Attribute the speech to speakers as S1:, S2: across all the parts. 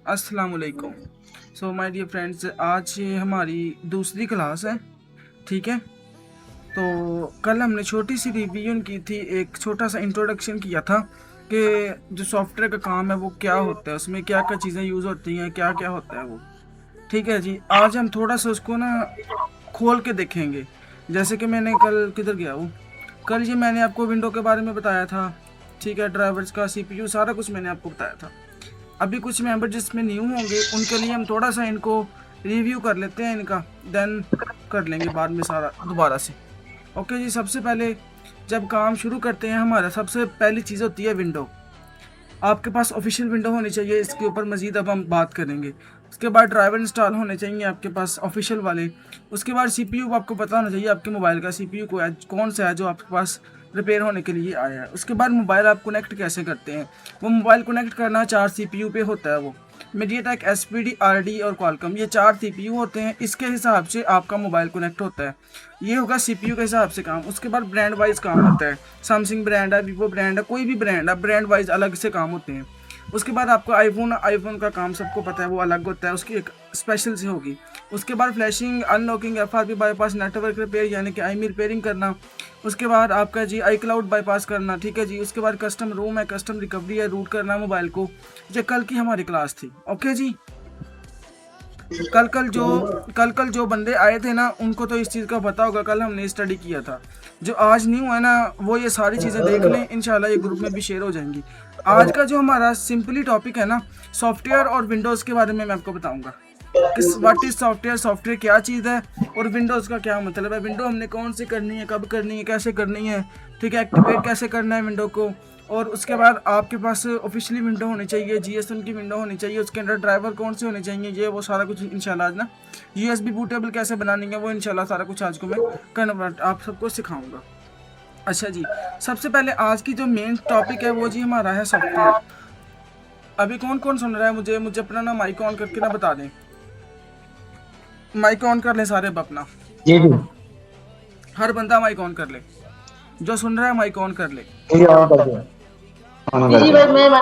S1: अस्सलाम वालेकुम। So my dear friends, आज हमारी दूसरी क्लास है। ठीक है, तो कल हमने छोटी सी रिवीजन की थी, एक छोटा सा इंट्रोडक्शन किया था कि जो सॉफ्टवेयर का काम है वो क्या होता है, उसमें क्या क्या चीज़ें यूज़ होती हैं, क्या क्या होता है वो। ठीक है जी, आज हम थोड़ा सा उसको ना खोल के देखेंगे। जैसे कि मैंने कल किधर गया हूँ, कल ये मैंने आपको विंडो के बारे में बताया था। ठीक है, ड्राइवर्स का सीपीयू सारा कुछ मैंने आपको बताया था। अभी कुछ मेंबर जिसमें न्यू होंगे उनके लिए हम थोड़ा सा इनको रिव्यू कर लेते हैं इनका, देन कर लेंगे बाद में सारा दोबारा से। ओके जी, सबसे पहले जब काम शुरू करते हैं हमारा सबसे पहली चीज़ होती है विंडो। आपके पास ऑफिशियल विंडो होनी चाहिए, इसके ऊपर मज़ीद अब हम बात करेंगे। उसके बाद ड्राइवर इंस्टॉल होने चाहिए आपके पास ऑफिशियल वाले। उसके बाद सीपीयू आपको पता होना चाहिए आपके मोबाइल का सीपीयू कौन सा है जो आपके पास रिपेयर होने के लिए आया है। उसके बाद मोबाइल आप कनेक्ट कैसे करते हैं, वो मोबाइल कनेक्ट करना 4 सीपीयू पे होता है। वो मीडियाटेक, एसपीडी, आरडी और क्वालकॉम, ये 4 सीपीयू होते हैं। इसके हिसाब से आपका मोबाइल कनेक्ट होता है। ये होगा सीपीयू के हिसाब से काम। उसके बाद ब्रांड वाइज काम होता है। सैमसंग ब्रांड है, वीवो ब्रांड है, कोई भी ब्रांड है, ब्रांड वाइज अलग से काम होते हैं। उसके बाद आपको आईफोन का काम सबको पता है, वो अलग होता है, उसकी एक स्पेशल से होगी। उसके बाद flashing, unlocking, FRP bypass, network repair यानी कि आईमी रिपेयरिंग करना। उसके बाद आपका जी आई क्लाउड बाईपास करना। ठीक है जी, उसके बाद कस्टम रोम है, कस्टम रिकवरी है, रूट करना मोबाइल को। ये कल की हमारी क्लास थी। ओके जी, कल जो बंदे आए थे ना उनको तो इस चीज़ का पता होगा, कल हमने स्टडी किया था। जो आज न्यू है ना वो ये सारी चीज़ें देख लें, इंशाल्लाह ये ग्रुप में भी शेयर हो जाएंगी। आज का जो हमारा सिंपली टॉपिक है ना, सॉफ्टवेयर और विंडोज़ के बारे में मैं आपको बताऊंगा कि व्हाट इज़ सॉफ्टवेयर, सॉफ्टवेयर क्या चीज़ है और विंडोज़ का क्या मतलब है। विंडो हमने कौन सी करनी है, कब करनी है, कैसे करनी है। ठीक है, एक्टिवेट कैसे करना है विंडो को। और उसके बाद आपके पास ऑफिशियली विंडो होनी चाहिए, जीएसएम की विंडो होनी चाहिए, उसके अंदर ड्राइवर कौन से होने चाहिए, ये वो सारा कुछ इंशाल्लाह आज ना। यूएसबी बूटेबल कैसे बनानी है वो इंशाल्लाह सारा कुछ आज को मैं कन्वर्ट आप सबको सिखाऊंगा। अच्छा जी, सबसे पहले आज की जो मेन टॉपिक है वो जी हमारा है सॉफ्टवेयर। अभी कौन कौन सुन रहा है, मुझे मुझे अपना ना माइक ऑन करके ना बता दें। माइक ऑन कर ले सारे अब अपना,
S2: जी जी
S1: हर बंदा माइक ऑन कर ले, जो सुन रहा है माइक ऑन कर ले।
S2: जी ऑन कर दिया ऑन
S3: जी
S2: कर
S3: जी
S2: दिया।
S3: भाई मैं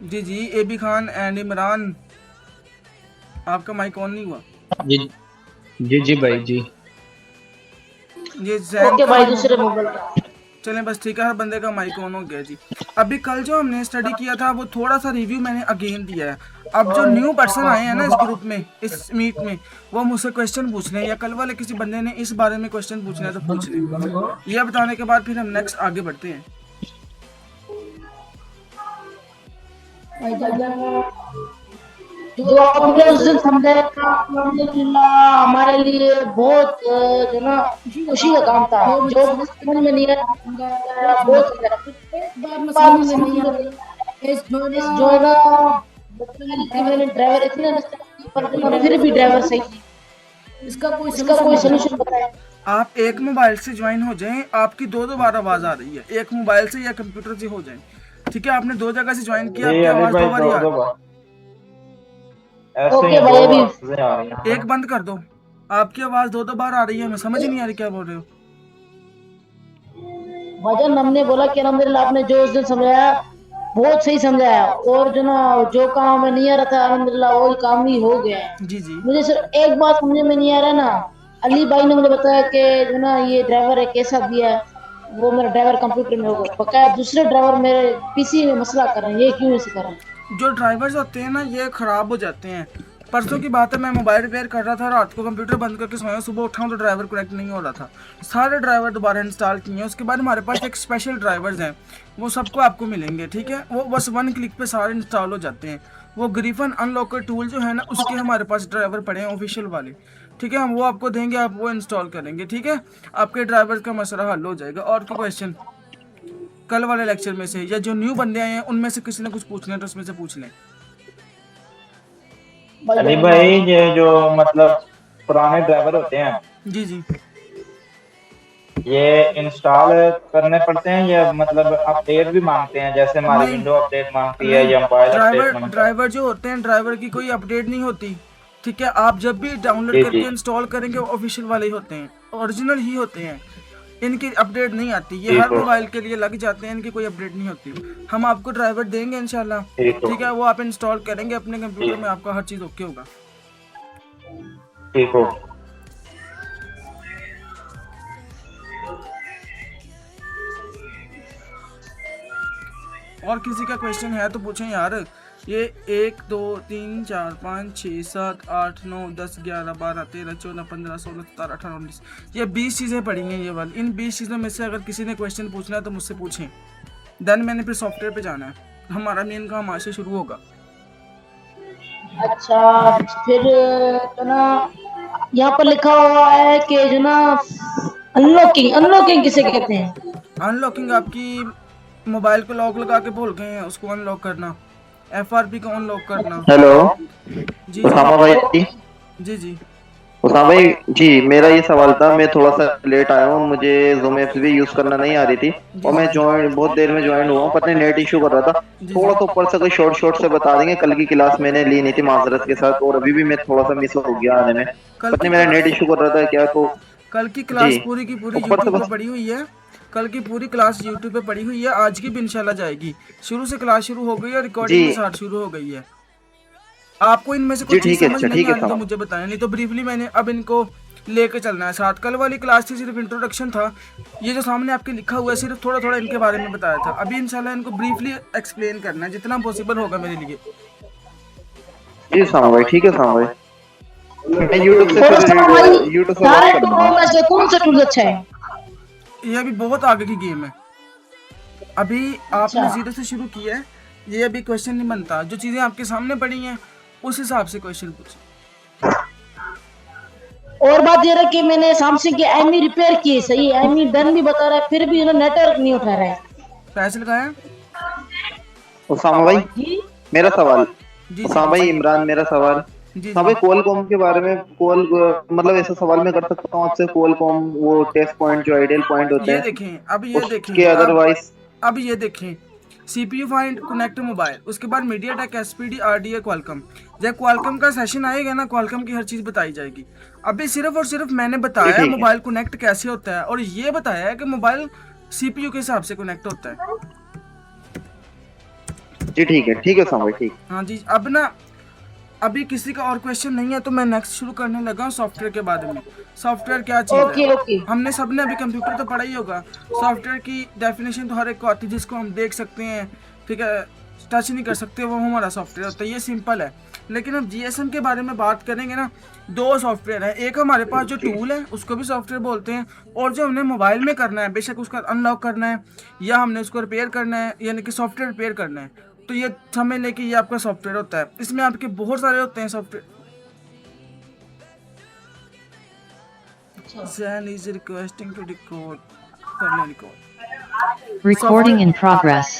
S1: जी जी, A B Khan and Imran, आपका माइक ऑन नहीं हुआ।
S4: जी जी जी भाई जी।
S1: ये जैन
S3: ओके
S1: का,
S3: भाई दूसरे मोबाइल का।
S1: चलें बस ठीक है, हर बंदे का माइक ऑन हो गया जी। अभी कल जो हमने स्टडी किया था वो थोड़ा सा रिव्यू मैंने अगेन दिया है। अब जो न्यू पर्सन आए हैं ना इस ग्रुप में, इस मीट में, वो मुझसे क्वेश्चन पूछ लें या कल वाले किसी बंदे ने इस बारे में क्वेश्चन पूछना है तो पूछ लें। यह बताने के बाद फिर हम नेक्स्ट आगे बढ़ते हैं।
S3: जो आपने उस दिन समझाया था अल्हम्दुलिल्लाह हमारे लिए बहुत जो ना खुशी का काम था। जो मुझे समझ में नहीं आया बहुत बात में समझ में नहीं आया। जो है ना कि मैंने ड्राइवर इतने पर फिर भी ड्राइवर सही नहीं। इसका कोई सोल्यूशन बताया।
S1: आप एक मोबाइल से ज्वाइन हो जाएं, आपकी दो दो बार आवाज़ आ रही है, एक मोबाइल से या कंप्यूटर से हो जाएं। ठीक है, आपने दो जगह से ज्वाइन किया,
S2: जी
S1: आपकी
S2: अली
S1: आवाज़
S2: भाई
S1: दो बार ही
S2: दो
S1: आ
S2: दो
S1: रही
S2: बार ऐसे ही
S3: ओके
S2: दो
S3: भाई अभी
S2: आवाजें आ रही
S1: है।
S2: हैं।
S1: एक बंद कर दो, आपकी आवाज़ दो दो बार आ रही है, हमें समझ ही नहीं आ रही क्या बोल रहे हो।
S3: भजन हमने बोला कि अल्हम्दुलिल्लाह आपने जो उस दिन समझाया बहुत सही समझाया। और जो ना जो काम हमें नहीं आ रहा था अल्हम्दुलिल्लाह वो काम ही हो गया है।
S1: जी जी
S3: मुझे सिर्फ एक बात समझ में नहीं आ रहा ना, अली भाई ने मुझे बताया कि जो ना ये ड्राइवर है कैसा दिया है, वो मेरा ड्राइवर कंप्यूटर में होगा बकाया दूसरे ड्राइवर मेरे पीसी में मसला कर रहे हैं, ये क्यों ऐसे कर रहे हैं।
S1: जो ड्राइवर्स होते हैं ना ये ख़राब हो जाते हैं। परसों की बात है, मैं मोबाइल रिपेयर कर रहा था, रात को कंप्यूटर बंद करके सोया, सुबह उठाऊँ तो ड्राइवर कनेक्ट नहीं हो रहा था। सारे ड्राइवर दोबारा इंस्टॉल किए हैं। उसके बाद हमारे पास एक स्पेशल ड्राइवर्स हैं, वो सबको आपको मिलेंगे। ठीक है, वो बस 1 क्लिक पे सारे इंस्टॉल हो जाते हैं। वो ग्रिफन अनलॉकर टूल जो है ना उसके हमारे पास ड्राइवर पड़े हैं ऑफिशियल वाले। ठीक है, हम वो आपको देंगे, आप वो इंस्टॉल करेंगे। ठीक है, आपके ड्राइवर का मसला हल हो जाएगा। और कोई क्वेश्चन कल वाले लेक्चर में से या जो न्यू बंदे आए हैं उनमें से किसी ने कुछ पूछना है तो उसमें से पूछ लें।
S2: अली भाई ये जो मतलब पुराने ड्राइवर होते हैं
S1: जी जी,
S2: ये इंस्टॉल करने पड़ते हैं या मतलब अपडेट भी मांगते हैं, जैसे हमारी
S1: नहीं
S2: विंडो अपडेट मांगती है
S1: नहीं,
S2: या मोबाइल अपडेट
S1: ड्राइवर
S2: मांगता है।
S1: ड्राइवर जो होते हैं ड्राइवर की कोई अपडेट नहीं होती। ठीक है, आप जब भी डाउनलोड
S2: जी
S1: करके
S2: जी
S1: इंस्टॉल करेंगे वो ऑफिशियल वाले ही होते हैं, ओरिजिनल ही होते हैं। इनकी अपडेट नहीं आती, ये हर मोबाइल के लिए लग जाते हैं, इनकी कोई अपडेट नहीं होती। हम आपको ड्राइवर देंगे इंशाल्लाह, ठीक है, वो आप इंस्टॉल करेंगे अपने कंप्यूटर में, आपका हर चीज़ ओके होगा।
S2: ठीक हो।
S1: और किसी का क्वेश्चन है तो पूछें यार। ये 1 2 3 4 5 6 7 8 9 10 11 12 13 14 15 16 17 18 19 ये 20 चीज़ें पढ़ी हैं ये वाली। इन 20 चीज़ों में से अगर किसी ने क्वेश्चन पूछना है तो मुझसे पूछें, देन मैंने फिर सॉफ्टवेयर पे जाना है, हमारा मेन काम आज से शुरू होगा।
S3: अच्छा, फिर जो ना यहाँ पर लिखा हुआ है कि जो ना अनलॉकिंग, अनलॉकिंग किसे कहते हैं?
S1: अनलॉकिंग आपकी मोबाइल को लॉक लगा के भूल गए हैं, उसको अनलॉक करना, FRP को अनलॉक करना।
S5: हेलो
S1: जी
S5: उसामा भाई।
S1: जी जी
S5: उसामा भाई जी, मेरा ये सवाल था, मैं थोड़ा सा लेट आया हूँ, मुझे Zoom एप्स भी यूज करना नहीं आ रही थी और मैं ज्वाइन बहुत देर में ज्वाइन हुआ हूँ, पता नहीं नेट इशू कर रहा था। थोड़ा सा ऊपर से कोई शॉर्ट से बता देंगे, कल की क्लास मैंने ली नहीं थी माजरत के साथ और अभी भी मैं थोड़ा सा मिस हो गया आने में, पता नहीं मेरा नेट इशू कर रहा था क्या। तो
S1: कल की क्लास पूरी की पूरी यूट्यूब पे पड़ी हुई है, कल की पूरी क्लास यूट्यूब पे पड़ी हुई है, आज की भी इंशाल्लाह जाएगी। शुरू से क्लास शुरू हो गई है, रिकॉर्डिंग के साथ शुरू हो गई है। आपको इनमें से कोई चीज समझ नहीं आ रही तो मुझे बताएं, नहीं तो ब्रीफली मैंने अब इनको लेके चलना है साथ। कल वाली क्लास थी सिर्फ इंट्रोडक्शन था, ये जो सामने आपके लिखा हुआ है सिर्फ थोड़ा थोड़ा इनके बारे में बताया था। अभी इंशाल्लाह इनको ब्रीफली एक्सप्लेन करना है जितना पॉसिबल होगा मेरे लिए।
S5: जी उसामा भाई, ठीक है उसामा भाई, मैं यूट्यूब से
S3: और उसामा भाई,
S5: यूट्यूब से
S3: सारे
S5: बात कर
S3: टूलों में से कौन सा टूल अच्छा है?
S1: ये अभी बहुत आगे की गेम है, अभी आपने जीरो से शुरू किया है, ये अभी क्वेश्चन नहीं बनता। जो चीज़ें आपके सामने पड़ी हैं उस हिसाब से क्वेश्चन पूछें।
S3: और बात ये रहा कि मैंने सैमसंग के एमी रिपेयर की, सही एमी डन भी बता रहा है, फिर भी नेटवर्क नहीं उठा रहा है।
S1: पैसे लगाया
S5: उसामा भाई,
S3: जी
S5: मेरा सवाल।
S1: जी
S5: उसामा भाई, इमरान मेरा सवाल।
S1: जी
S5: हाँ भाई, कॉलकॉम के बारे में, कॉल मतलब ऐसा सवाल मैं कर सकता हूँ आपसे, कॉलकॉम वो टेस्ट पॉइंट जो आइडियल पॉइंट होते
S1: ये
S5: हैं
S1: देखें, अब ये देखें,
S5: उसके अदरवाइज
S1: अब ये देखें, CPU फाइंड कनेक्ट मोबाइल, उसके बाद MediaTek SPD RDA क्वालकॉम। जब क्वालकॉम का सेशन आएगा ना, क्वालकॉम की हर चीज़ बताई जाएगी। अभी सिर्फ और सिर्फ मैंने बताया है मोबाइल कनेक्ट कैसे होता है, और ये बताया है कि मोबाइल CPU के हिसाब से कनेक्ट होता है।
S5: जी ठीक है उसामा भाई, ठीक।
S1: हाँ जी, अब ना अभी किसी का और क्वेश्चन नहीं है तो मैं नेक्स्ट शुरू करने लगा हूँ सॉफ्टवेयर के बारे में। सॉफ्टवेयर क्या चीज़ है?
S3: ओके।
S1: हमने सबने अभी कंप्यूटर तो पढ़ा ही होगा। सॉफ्टवेयर की डेफिनेशन तो हर एक को आती है, जिसको हम देख सकते हैं, ठीक है, टच नहीं कर सकते, वो हमारा सॉफ्टवेयर होता है। ये सिंपल है। लेकिन हम GSM के बारे में बात करेंगे ना, दो सॉफ्टवेयर है। एक हमारे पास जो टूल है उसको भी सॉफ्टवेयर बोलते हैं, और जो हमने मोबाइल में करना है, बेशक उसका अनलॉक करना है या हमने उसको रिपेयर करना है, यानी कि सॉफ्टवेयर रिपेयर करना है, तो ये समझ लें कि ये आपका सॉफ्टवेयर होता है। इसमें आपके बहुत सारे होते हैं software. Zen is requesting to record, करने रिकॉर्ड।
S6: Recording in progress.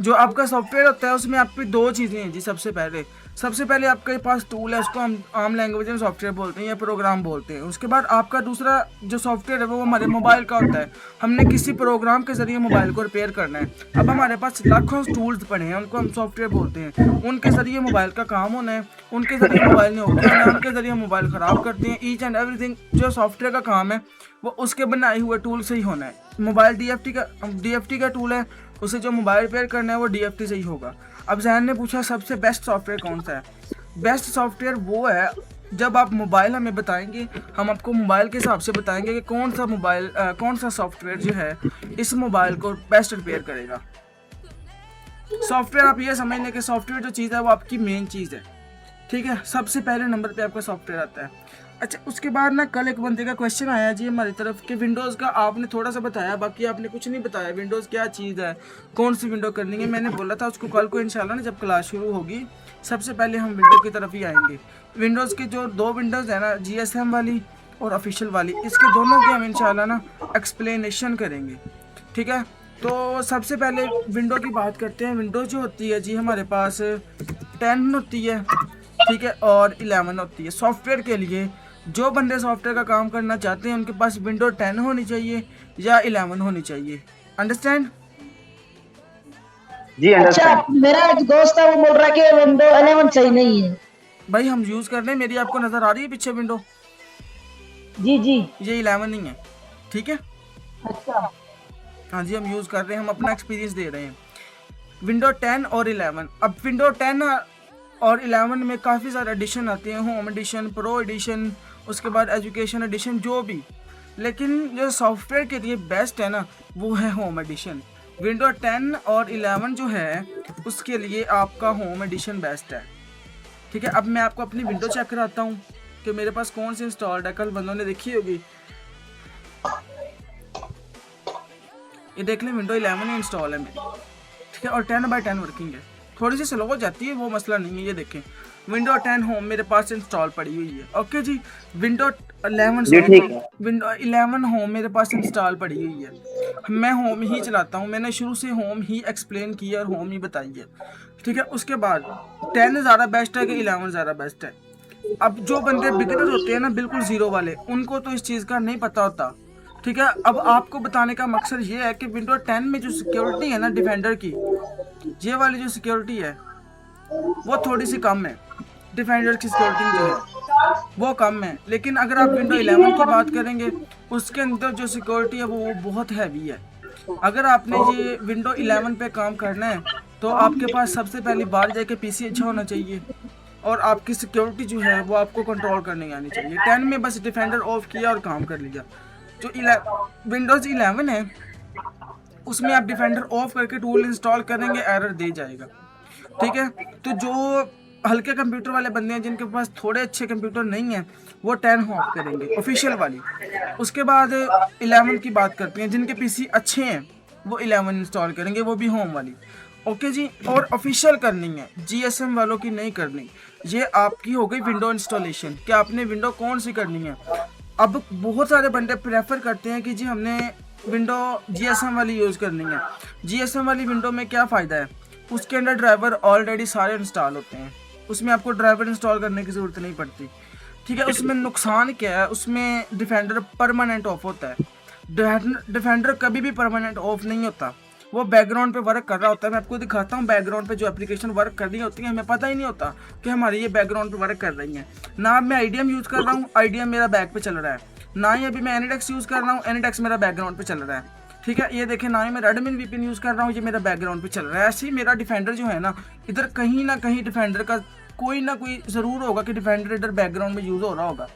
S1: जो आपका सॉफ्टवेयर होता है उसमें आपकी दो चीज़ें हैं जी। सबसे पहले आपके पास टूल है, उसको हम आम लैंग्वेज में सॉफ्टवेयर बोलते हैं या प्रोग्राम बोलते हैं। उसके बाद आपका दूसरा जो सॉफ्टवेयर है वो हमारे मोबाइल का होता है। हमने किसी प्रोग्राम के ज़रिए मोबाइल को रिपेयर करना है। अब हमारे पास लाखों टूल्स पड़े हैं, उनको हम सॉफ्टवेयर बोलते हैं। उनके ज़रिए मोबाइल का काम होना है, उनके ज़रिए मोबाइल ने ओके होना है, उनके ज़रिए मोबाइल ख़राब करते हैं। ईच एंड एवरीथिंग जो सॉफ्टवेयर का काम है वो उसके बनाए हुए टूल से ही होना है। मोबाइल DFT का टूल है, उसे जो मोबाइल रिपेयर करना है वो DFT से ही होगा। अब जहन ने पूछा सबसे बेस्ट सॉफ्टवेयर कौन सा है। बेस्ट सॉफ्टवेयर वो है जब आप मोबाइल हमें बताएंगे, हम आपको मोबाइल के हिसाब से बताएंगे कि कौन सा सॉफ्टवेयर जो है इस मोबाइल को बेस्ट रिपेयर करेगा। सॉफ्टवेयर आप ये समझ लें कि सॉफ्टवेयर जो चीज़ है वो आपकी मेन चीज़ है, ठीक है। सबसे पहले नंबर पे आपका सॉफ्टवेयर आता है। अच्छा, उसके बाद ना कल एक बंदे का क्वेश्चन आया जी हमारी तरफ कि विंडोज़ का आपने थोड़ा सा बताया, बाकी आपने कुछ नहीं बताया। विंडोज़ क्या चीज़ है, कौन सी विंडो करनी है, मैंने बोला था उसको कल को इंशाल्लाह ना जब क्लास शुरू होगी सबसे पहले हम विंडो की तरफ ही आएंगे। विंडोज़ के जो दो विंडोज़ है ना, GSM वाली और ऑफिशियल वाली, इसके दोनों की हम इंशाल्लाह ना एक्सप्लेनेशन करेंगे, ठीक है। तो सबसे पहले विंडो की बात करते हैं। विंडो जो होती है जी हमारे पास 10 होती है, ठीक है, और 11 होती है। सॉफ्टवेयर के लिए जो बंदे सॉफ्टवेयर का काम करना चाहते हैं उनके पास विंडो 10 होनी चाहिए या 11 होनी चाहिए। अंडरस्टैंड
S5: जी?
S3: अच्छा, मेरा एक दोस्त है वो बोल रहा है कि विंडो 11 सही नहीं है।
S1: भाई हम यूज़ कर रहे हैं, मेरी आपको नज़र आ रही है पीछे विंडो?
S3: जी जी।
S1: ये 11 नहीं है, ठीक है।
S3: अच्छा
S1: हाँ जी, हम यूज़ कर रहे हैं, हम अपना एक्सपीरियंस दे रहे हैं। विंडो 10 और 11, अब विंडो 10 और 11 में काफ़ी सारे एडिशन आते हैं, होम एडिशन, प्रो एडिशन, उसके बाद एजुकेशन एडिशन, जो भी। लेकिन जो सॉफ्टवेयर के लिए बेस्ट है ना, वो है होम एडिशन। विंडो 10 और 11 जो है उसके लिए आपका होम एडिशन बेस्ट है, ठीक है। अब मैं आपको अपनी विंडो चेक कराता हूँ कि मेरे पास कौन सी इंस्टॉल्ड है, कल बंदों ने देखी होगी। ये देख लें, विंडो 11 ही इंस्टॉल है मेरी, ठीक है, और 10/10 वर्किंग है। थोड़ी सी स्लो हो जाती है, वो मसला नहीं है। ये देखें, विंडो 10 होम मेरे पास इंस्टॉल पड़ी हुई है, ओके जी। विंडो 11
S5: जी ठीक है।
S1: विंडो 11 होम मेरे पास इंस्टॉल पड़ी हुई है। मैं होम ही चलाता हूँ, मैंने शुरू से होम ही एक्सप्लेन किया और होम ही बताई है, ठीक है। उसके बाद 10 ज़्यादा बेस्ट है कि 11 ज़्यादा बेस्ट है। अब जो बंदे बिगिनर होते हैं ना, बिल्कुल ज़ीरो वाले, उनको तो इस चीज़ का नहीं पता होता, ठीक है। अब आपको बताने का मकसद ये है कि विंडो 10 में जो सिक्योरिटी है ना डिफेंडर की, ये वाली जो सिक्योरिटी है वो थोड़ी सी कम है। डिफेंडर की सिक्योरिटी जो है वो कम है, लेकिन अगर आप विंडो 11 की बात करेंगे, उसके अंदर जो सिक्योरिटी है वो बहुत हैवी है। अगर आपने ये विंडो 11 पे काम करना है तो आपके पास सबसे पहली बार जाके पीसी अच्छा होना चाहिए, और आपकी सिक्योरिटी जो है वो आपको कंट्रोल करने आनी चाहिए। 10 में बस डिफेंडर ऑफ किया और काम कर लिया। जो विंडोज़ 11 है उसमें आप डिफेंडर ऑफ करके टूल इंस्टॉल करेंगे, एरर दे जाएगा, ठीक है। तो जो हल्के कंप्यूटर वाले बंदे हैं, जिनके पास थोड़े अच्छे कंप्यूटर नहीं है, वो 10 ऑफ करेंगे ऑफिशियल वाली। उसके बाद 11 की बात करते हैं, जिनके पीसी अच्छे हैं वो 11 इंस्टॉल करेंगे, वो भी होम वाली, ओके जी। और ऑफिशियल करनी है, जीएसएम वालों की नहीं करनी। ये आपकी हो गई विंडो इंस्टॉलेशन कि आपने विंडो कौन सी करनी है। अब बहुत सारे बंदे प्रेफर करते हैं कि जी हमने विंडो जीएसएम वाली यूज़ करनी है। जीएसएम वाली विंडो में क्या फ़ायदा है, उसके अंदर ड्राइवर ऑलरेडी सारे इंस्टॉल होते हैं, उसमें आपको ड्राइवर इंस्टॉल करने की ज़रूरत नहीं पड़ती, ठीक है। उसमें नुकसान क्या है, उसमें डिफेंडर परमानेंट ऑफ होता है। डिफेंडर कभी भी परमानेंट ऑफ नहीं होता, वो बैकग्राउंड पे वर्क कर रहा होता है। मैं आपको दिखाता हूँ, बैकग्राउंड पे जो एप्लीकेशन वर्क कर रही होती है, हमें पता ही नहीं होता कि हमारी ये बैकग्राउंड पे वर्क कर रही हैं। ना मैं आईडीएम यूज़ कर रहा हूँ, आईडीएम मेरा बैक पे चल रहा है, ना ही अभी मैं एनिडेक्स यूज़ कर रहा हूँ, एनिडेक्स मेरा बैकग्राउंड पे चल रहा है, ठीक है। ये देखें, ना ही मैं रेडमिन वीपीएन यूज़ कर रहा हूँ, ये मेरा बैकग्राउंड पे चल रहा है। ऐसे ही मेरा डिफेंडर जो है ना, इधर कहीं ना कहीं डिफेंडर का कोई ना कोई ज़रूर होगा कि डिफेंडर इधर बैकग्राउंड में यूज़ हो रहा होगा,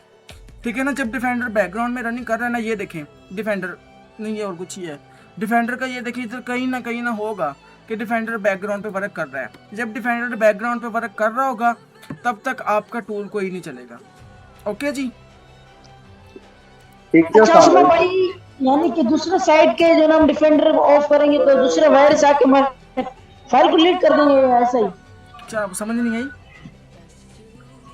S1: ठीक है ना। जब डिफेंडर बैकग्राउंड में रनिंग कर रहा है ना, ये देखें डिफेंडर नहीं है और कुछ ही है डिफेंडर का, ये देखिए इधर कहीं ना होगा कि डिफेंडर बैकग्राउंड पे वर्क कर रहा है। जब डिफेंडर बैकग्राउंड पे वर्क कर रहा होगा तब तक आपका टूल कोई नहीं चलेगा, ओके जी।
S3: अच्छा उसमें भाई, यानी कि दूसरे साइड के जो ना हम डिफेंडर ऑफ करेंगे तो दूसरे वायरस आके हमारे फाइल को लीड कर देंगे, ऐसा ही?
S1: क्या समझ नहीं आई?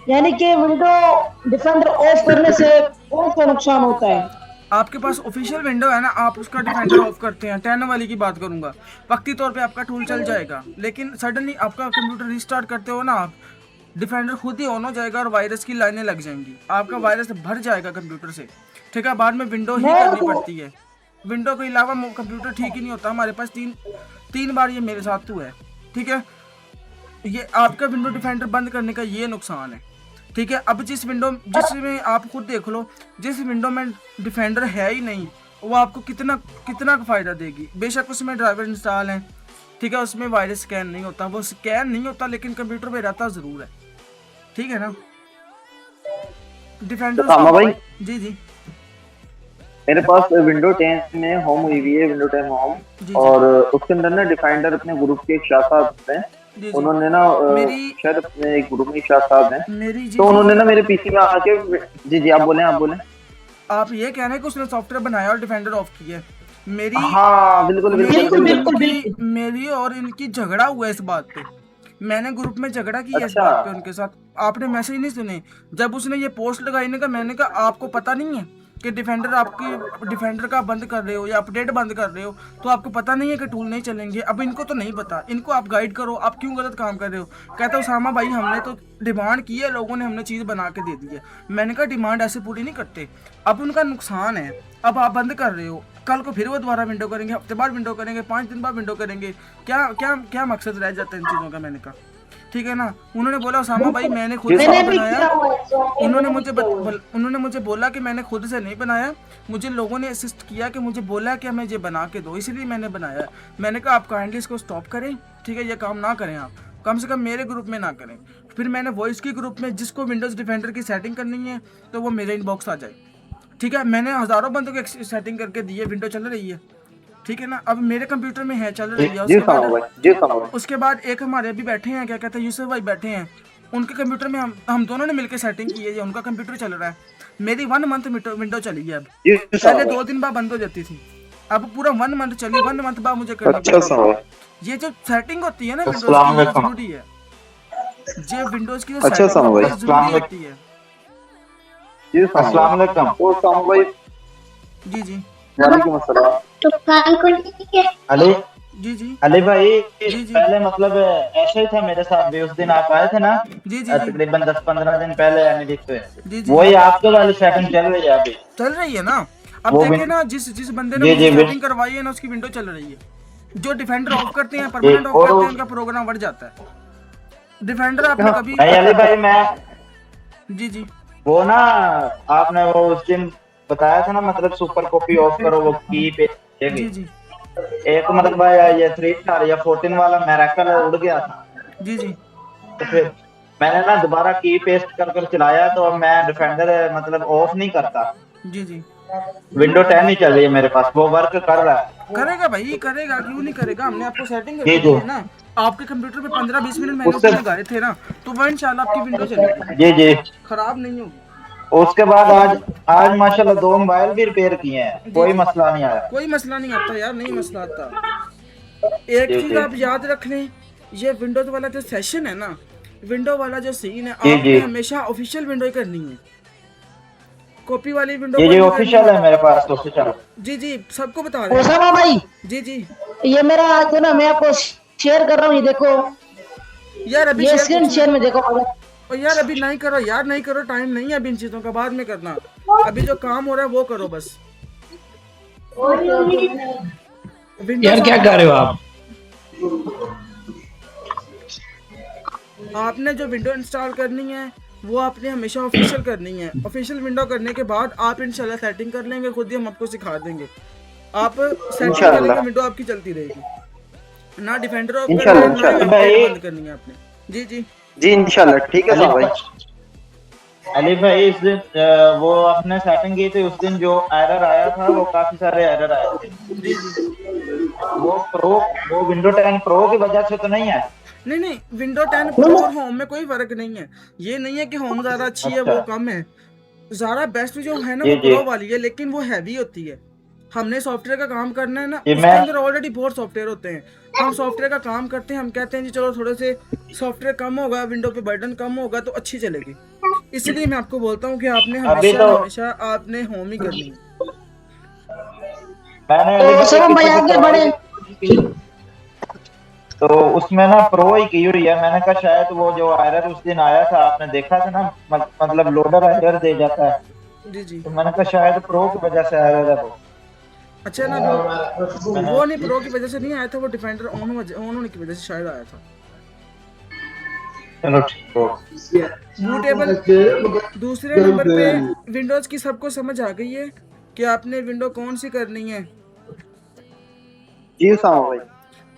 S3: यानी कि विंडो डिफेंडर ऑफ करने से कौन सा नुकसान होता है?
S1: आपके पास ऑफिशियल विंडो है ना, आप उसका डिफेंडर ऑफ करते हैं, 10 वाली की बात करूंगा, वक्ती तौर पे आपका टूल चल जाएगा, लेकिन सडनली आपका कंप्यूटर रिस्टार्ट करते हो ना आप, डिफेंडर खुद ही ऑन हो जाएगा और वायरस की लाइनें लग जाएंगी, आपका वायरस भर जाएगा कंप्यूटर से, ठीक है। बाद में विंडो ही करनी पड़ती है। विंडो के अलावा कंप्यूटर ठीक ही नहीं होता। हमारे पास तीन बार ये मेरे साथ हुआ है, ठीक है। ये आपका विंडो डिफेंडर बंद करने का ये नुकसान है, ठीक है। अब जिसमें आप खुद देख लो, जिस विंडो में डिफेंडर है ही नहीं, वो आपको कितना फ़ायदा देगी। बेशक उसमें ड्राइवर इंस्टॉल है, ठीक है, उसमें वायरस स्कैन नहीं होता, वो स्कैन नहीं होता लेकिन कंप्यूटर पे रहता ज़रूर है, ठीक है ना। डिफेंडर
S5: भाई
S1: जी
S5: मेरे पास विंडो 10 में होम हुई हुई है, विंडो 10 होम, और उसके अंदर ना डिफेंडर अपने ग्रुप के एक शाह साहब हैं, उन्होंने ना शायद अपने एक ग्रुप में शाह साहब हैं, तो उन्होंने ना मेरे पीसी में आके जी आप बोले
S1: आप ये कह रहे हैं कि उसने सॉफ्टवेयर बनाया और डिफेंडर ऑफ किया?
S5: हाँ बिल्कुल
S1: मेरी और इनकी झगड़ा हुआ इस बात पे। मैंने ग्रुप में झगड़ा किया इस बात पे उनके साथ। आपने मैसेज नहीं सुने जब उसने ये पोस्ट लगाई ना, मैंने कहा आपको पता नहीं है कि डिफेंडर का बंद कर रहे हो या अपडेट बंद कर रहे हो, तो आपको पता नहीं है कि टूल नहीं चलेंगे। अब इनको तो नहीं पता, इनको आप गाइड करो, आप क्यों गलत काम कर रहे हो। कहता उसामा भाई हमने तो डिमांड की है, लोगों ने हमने चीज़ बना के दे दी है। मैंने कहा डिमांड ऐसे पूरी नहीं करते, अब उनका नुकसान है, अब आप बंद कर रहे हो, कल को फिर वो दोबारा विंडो करेंगे, हफ्ते बाद विंडो करेंगे, 5 दिन बाद विंडो करेंगे, क्या क्या क्या मकसद रह जाता है इन चीज़ों का। मैंने कहा ठीक है ना। उन्होंने बोला उसामा भाई मैंने खुद से
S3: मैंने
S1: नहीं
S3: भी
S1: बनाया।
S3: किया हुआ है, so
S1: उन्होंने मुझे बोला कि मैंने खुद से नहीं बनाया, मुझे लोगों ने असिस्ट किया कि मुझे बोला कि हमें ये बना के दो, इसलिए मैंने बनाया। मैंने कहा आप काइंडली इसको स्टॉप करें, ठीक है, ये काम ना करें आप, कम से कम मेरे ग्रुप में ना करें। फिर मैंने वॉइस के ग्रुप में जिसको विंडोज़ डिफेंडर की सेटिंग करनी है तो वो मेरे इनबॉक्स आ जाए, ठीक है। मैंने हज़ारों बंदों को सेटिंग करके दी है, विंडो चल रही है, ठीक है ना। अब मेरे कंप्यूटर में है, चल रही है।
S5: जी सामा भाई, जी सामा भाई।
S1: उसके बाद एक हमारे अभी बैठे हैं, क्या कहते हैं, यूसुफ भाई बैठे हैं, उनके कंप्यूटर में हम दोनों ने मिलकर सेटिंग की है, उनका कंप्यूटर चल रहा है। मेरी 1 मंथ विंडो चली है अब,
S5: जी सामा
S1: पहले
S5: भाई।
S1: 2 दिन बाद बंद हो जाती थी, अब पूरा 1 मंथ चली, 1 मंथ बाद मुझे करनी
S5: अच्छा
S1: पड़ती
S5: सामा
S1: है।
S5: भाई।
S1: ये जो सेटिंग होती है ना विंडोज
S2: अस्सलाम
S1: की, ये
S2: वालेकुम।
S1: जरूरी है। ये विंडोज की जो
S5: अच्छा
S1: सेटिंग
S5: सामा भाई।
S1: होती है जरूरी होती है।
S5: जी सामा
S2: अस्सलाम
S5: भाई।
S2: वालेकुम।
S5: और सामा भाई,
S1: जी जी
S5: वालेकुम अस्सलाम।
S3: तो काल को ठीक है।
S2: अली
S1: जी जी
S2: अली भाई
S1: जी।
S2: पहले मतलब ऐसे ही था मेरे साथ भी, उस दिन आप आए थे ना,
S1: जी जी
S2: तकरीबन 10-15 दिन पहले एनएडिक्स पे,
S1: जी जी
S2: वही आपके वाली सेटिंग चल रही है अभी।
S1: चल रही है ना। अब
S2: वो
S1: देखे
S2: भी-
S1: ना, जिस बंदे ने
S2: जी,
S1: मुझे
S2: जी,
S1: सेटिंग करवाई है ना, उसकी विंडो चल रही है। जो डिफेंडर ऑफ करते हैं,
S2: जी,
S1: परमानेंट ऑफ
S2: और
S1: करते हैं, उनका प्रोग्राम बढ़ जाता है। डिफेंडर आपने कभी
S2: नहीं अली भाई, मैं
S1: जी जी
S2: वो ना, आपने वो उस दिन बताया था ना, मतलब सुपर कॉपी ऑफ करो, वो की पे
S1: जी जी
S2: एक मतलब ये 3 स्टार या 14 वाला मेरेकल उड़ गया था।
S1: जी जी
S2: तो फिर मैंने ना दोबारा की पेस्ट कर चलाया, तो अब मैं डिफेंडर मतलब ऑफ नहीं करता,
S1: जी जी
S2: विंडो 10 ही चल रही है मेरे पास, वो वर्क कर रहा है।
S1: करेगा भाई, करेगा, क्यों नहीं करेगा। हमने आपको सेटिंग
S2: जी,
S1: करके
S2: जी।
S1: दी है ना। आपके कंप्यूटर पे 15-20 मिनट मैंने
S2: उससे-
S1: उसमें लगाए थे ना, तो वो इंशाल्लाह आपकी विंडो चलेगी,
S2: जी जी।
S1: खराब नहीं होगी।
S2: उसके बाद आज माशाल्लाह 2 मोबाइल भी रिपेयर किए हैं, कोई मसला नहीं आया।
S1: कोई मसला नहीं आता यार, नहीं मसला आता। एक
S2: जी,
S1: चीज
S2: जी।
S1: आप याद रख लें, ये विंडोज वाला जो सेशन है ना, विंडो वाला जो सीन है,
S2: जी,
S1: आपने
S2: जी।
S1: हमेशा ऑफिशियल विंडो ही करनी है, कॉपी वाली विंडो
S2: जी
S1: कोई
S2: जी,
S1: नहीं
S2: ऑफिशियल
S1: करनी
S2: है मेरे पास, ऑफिशियल।
S1: जी जी, सबको बता रहे हैं।
S3: ओसामा भाई,
S1: जी जी
S3: ये मेरा जो ना, मैं आपको शेयर कर रहा हूँ, ये देखो,
S1: यार अभी
S3: ये
S1: शेयर
S3: स्क्रीन
S1: कुछ
S3: शेयर
S1: नहीं-
S3: में देखो।
S1: और यार अभी नहीं करो यार, नहीं करो, टाइम नहीं है अभी इन चीजों का, बाद में करना। अभी जो काम हो रहा है वो करो बस।
S4: यार क्या कर रहे हो आप?
S1: आपने जो विंडो इंस्टॉल करनी है वो आपने हमेशा ऑफिशियल करनी है। ऑफिशियल विंडो करने के बाद आप इंशाल्लाह सेटिंग कर लेंगे, खुद ही हम आपको सिखा देंगे। आप सेटिंग
S5: इंशाल्लाह।
S1: करेंगे, विंडो आपकी चलती रहेगी, ना डिफेंडर ऑफ करना
S5: इंशाल्लाह,
S1: है, ना ही
S5: इंशाल्लाह।
S1: अपडेट बंद करनी है आपने। जी जी
S5: जी इंशाल्लाह, ठीक है
S2: अली
S5: सामा भाई।
S2: अली भाई, इस दिन वो आपने सेटिंग की थी, उस दिन जो एरर आया था, वो काफी सारे एरर आए थे।
S1: जी जी
S2: वो विंडो 10 प्रो की वजह से तो नहीं है।
S1: नहीं नहीं, विंडो 10 प्रो और होम में कोई फर्क नहीं है। ये नहीं है कि होम ज्यादा अच्छी है, वो
S2: अच्छा।
S1: कम है। ज़ारा बेस्ट जो है ना
S2: जी,
S1: वो
S2: जी।
S1: प्रो वाली है, लेकिन वो हैवी होती है। हमने सॉफ्टवेयर का काम करना है ना,
S2: जी,
S1: उसके
S2: मैं-
S1: अंदर ऑलरेडी बहुत सॉफ्टवेयर होते हैं। हम सॉफ्टवेयर का काम करते हैं, हम कहते हैं जी चलो थोड़े से सॉफ्टवेयर कम होगा, विंडो पे बर्डन कम होगा तो अच्छी चलेगी। इसलिए मैं आपको बोलता हूँ कि आपने
S2: अभी
S1: हमेशा
S2: तो-
S1: हमेशा आपने होम ही करनी है।
S2: मैंने
S3: तो
S2: अली भाई
S3: ओसामा
S2: की
S3: भाई आगे बढ़े।
S2: तो उसमें ना प्रो ही की हुई है। मैंने कहा शायद वो जो एरर उस दिन आया था, आपने देखा था ना, मतलब लोडर एरर दे जाता है,
S1: जी जी
S2: तो मैंने कहा शायद प्रो की वजह से एरर है वो।
S1: अच्छा ना, वो नहीं, प्रो की वजह से नहीं आया था, वो डिफेंडर ऑन होने की वजह से शायद आया था।
S2: चलो ठीक हो।
S1: बूटेबल दूसरे नंबर पे विंडोज की सबको समझ आ गई है कि आपने विंडो कौन सी करनी है।
S5: जी सामा भाई।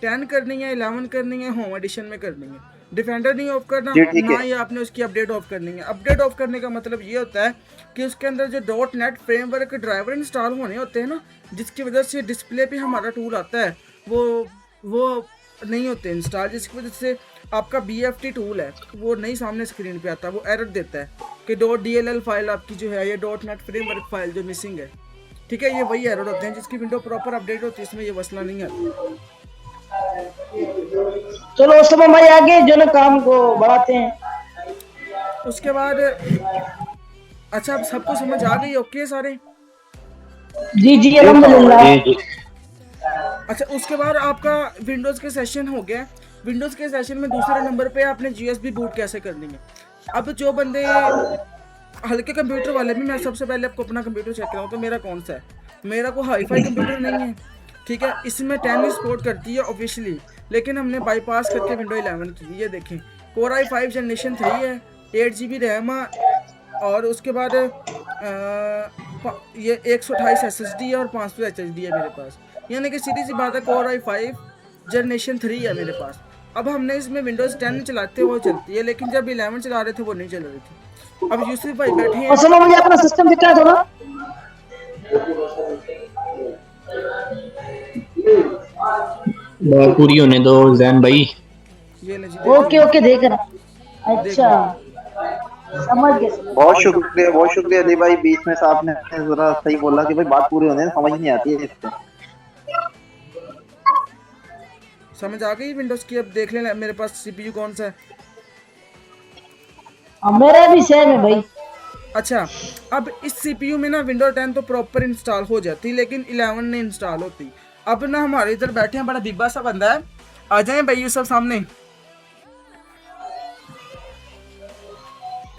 S1: 10 करनी है, 11 करनी है, होम एडिशन में करनी है। डिफेंडर नहीं ऑफ करना,
S5: जी, ठीक
S1: ना
S5: है।
S1: ही आपने उसकी अपडेट ऑफ करनी है। अपडेट ऑफ करने का मतलब ये होता है कि उसके अंदर जो .NET फ्रेमवर्क ड्राइवर इंस्टॉल होने होते हैं ना, जिसकी वजह से डिस्प्ले पे हमारा टूल आता है, वो नहीं होते इंस्टॉल, जिसकी वजह से आपका BFT टूल है वो नहीं सामने स्क्रीन पे आता, वो एरर देता है कि .dll फाइल आपकी जो है, ये .NET फ्रेमवर्क फाइल जो मिसिंग है। ठीक है, ये वही एरर होते हैं जिसकी विंडो प्रॉपर अपडेट होती है, इसमें ये मसला नहीं आता।
S3: चलो ओसामा भाई आगे जो ना काम को बढ़ाते हैं।
S1: उसके बाद अच्छा, अब सबको समझ आ गई, ओके सारे।
S3: जी जी अल्हम्दुलिल्लाह।
S2: जी जी।
S1: अच्छा, उसके बाद आपका विंडोज़ के सेशन हो गया। विंडोज़ के सेशन में दूसरे नंबर पे आपने USB बूट कैसे करनी है। अब जो बंदे हल्के कंप्यूटर वाले भी, मैं सबसे पहले आपको अपना कंप्यूटर चेक कराऊँ तो मेरा कौन सा है। मेरा कोई हाईफाई कंप्यूटर नहीं है, ठीक है। इसमें 10 सपोर्ट करती है ऑफिशियली, लेकिन हमने बाईपास करके विंडो 11 की। ये देखें, कोर i5 जनरेशन 3 है, 8 GB रैम है, और उसके बाद ये 128 SSD है और 500 HDD है मेरे पास। यानी कि सीधी सी बात है, कोर i5 जनरेशन 3 है मेरे पास। अब हमने इसमें विंडोज़ 10 चलाते वो चलती है, लेकिन जब 11 चला रहे थे वो नहीं चल रही थी। अब यूसुफ भाई बैठे हैं।
S3: और सुनो, मुझे अपना सिस्टम दिखा दो ना।
S4: बात पूरी होने दो जैन भाई।
S1: ये ले जी,
S3: ओके ओके, देख रहा। अच्छा, समझ गया।
S5: बहुत शुक्रिया अली भाई, बीच में से आपने जरा सही बोला कि भाई बात पूरी होने दो, समझ नहीं आती है इससे।
S1: समझ आ गई विंडोज़ की? अब देख लेना मेरे पास CPU कौन सा है।
S3: मेरा भी सेम है भाई।
S1: अच्छा, अब इस CPU में ना विंडो 10 तो प्रॉपर इंस्टॉल हो जाती, लेकिन 11 नहीं इंस्टॉल होती। अब ना हमारे इधर बैठे हैं बड़ा दिब्बा सा बंदा है, आ जाए भाई यूसुफ सामने।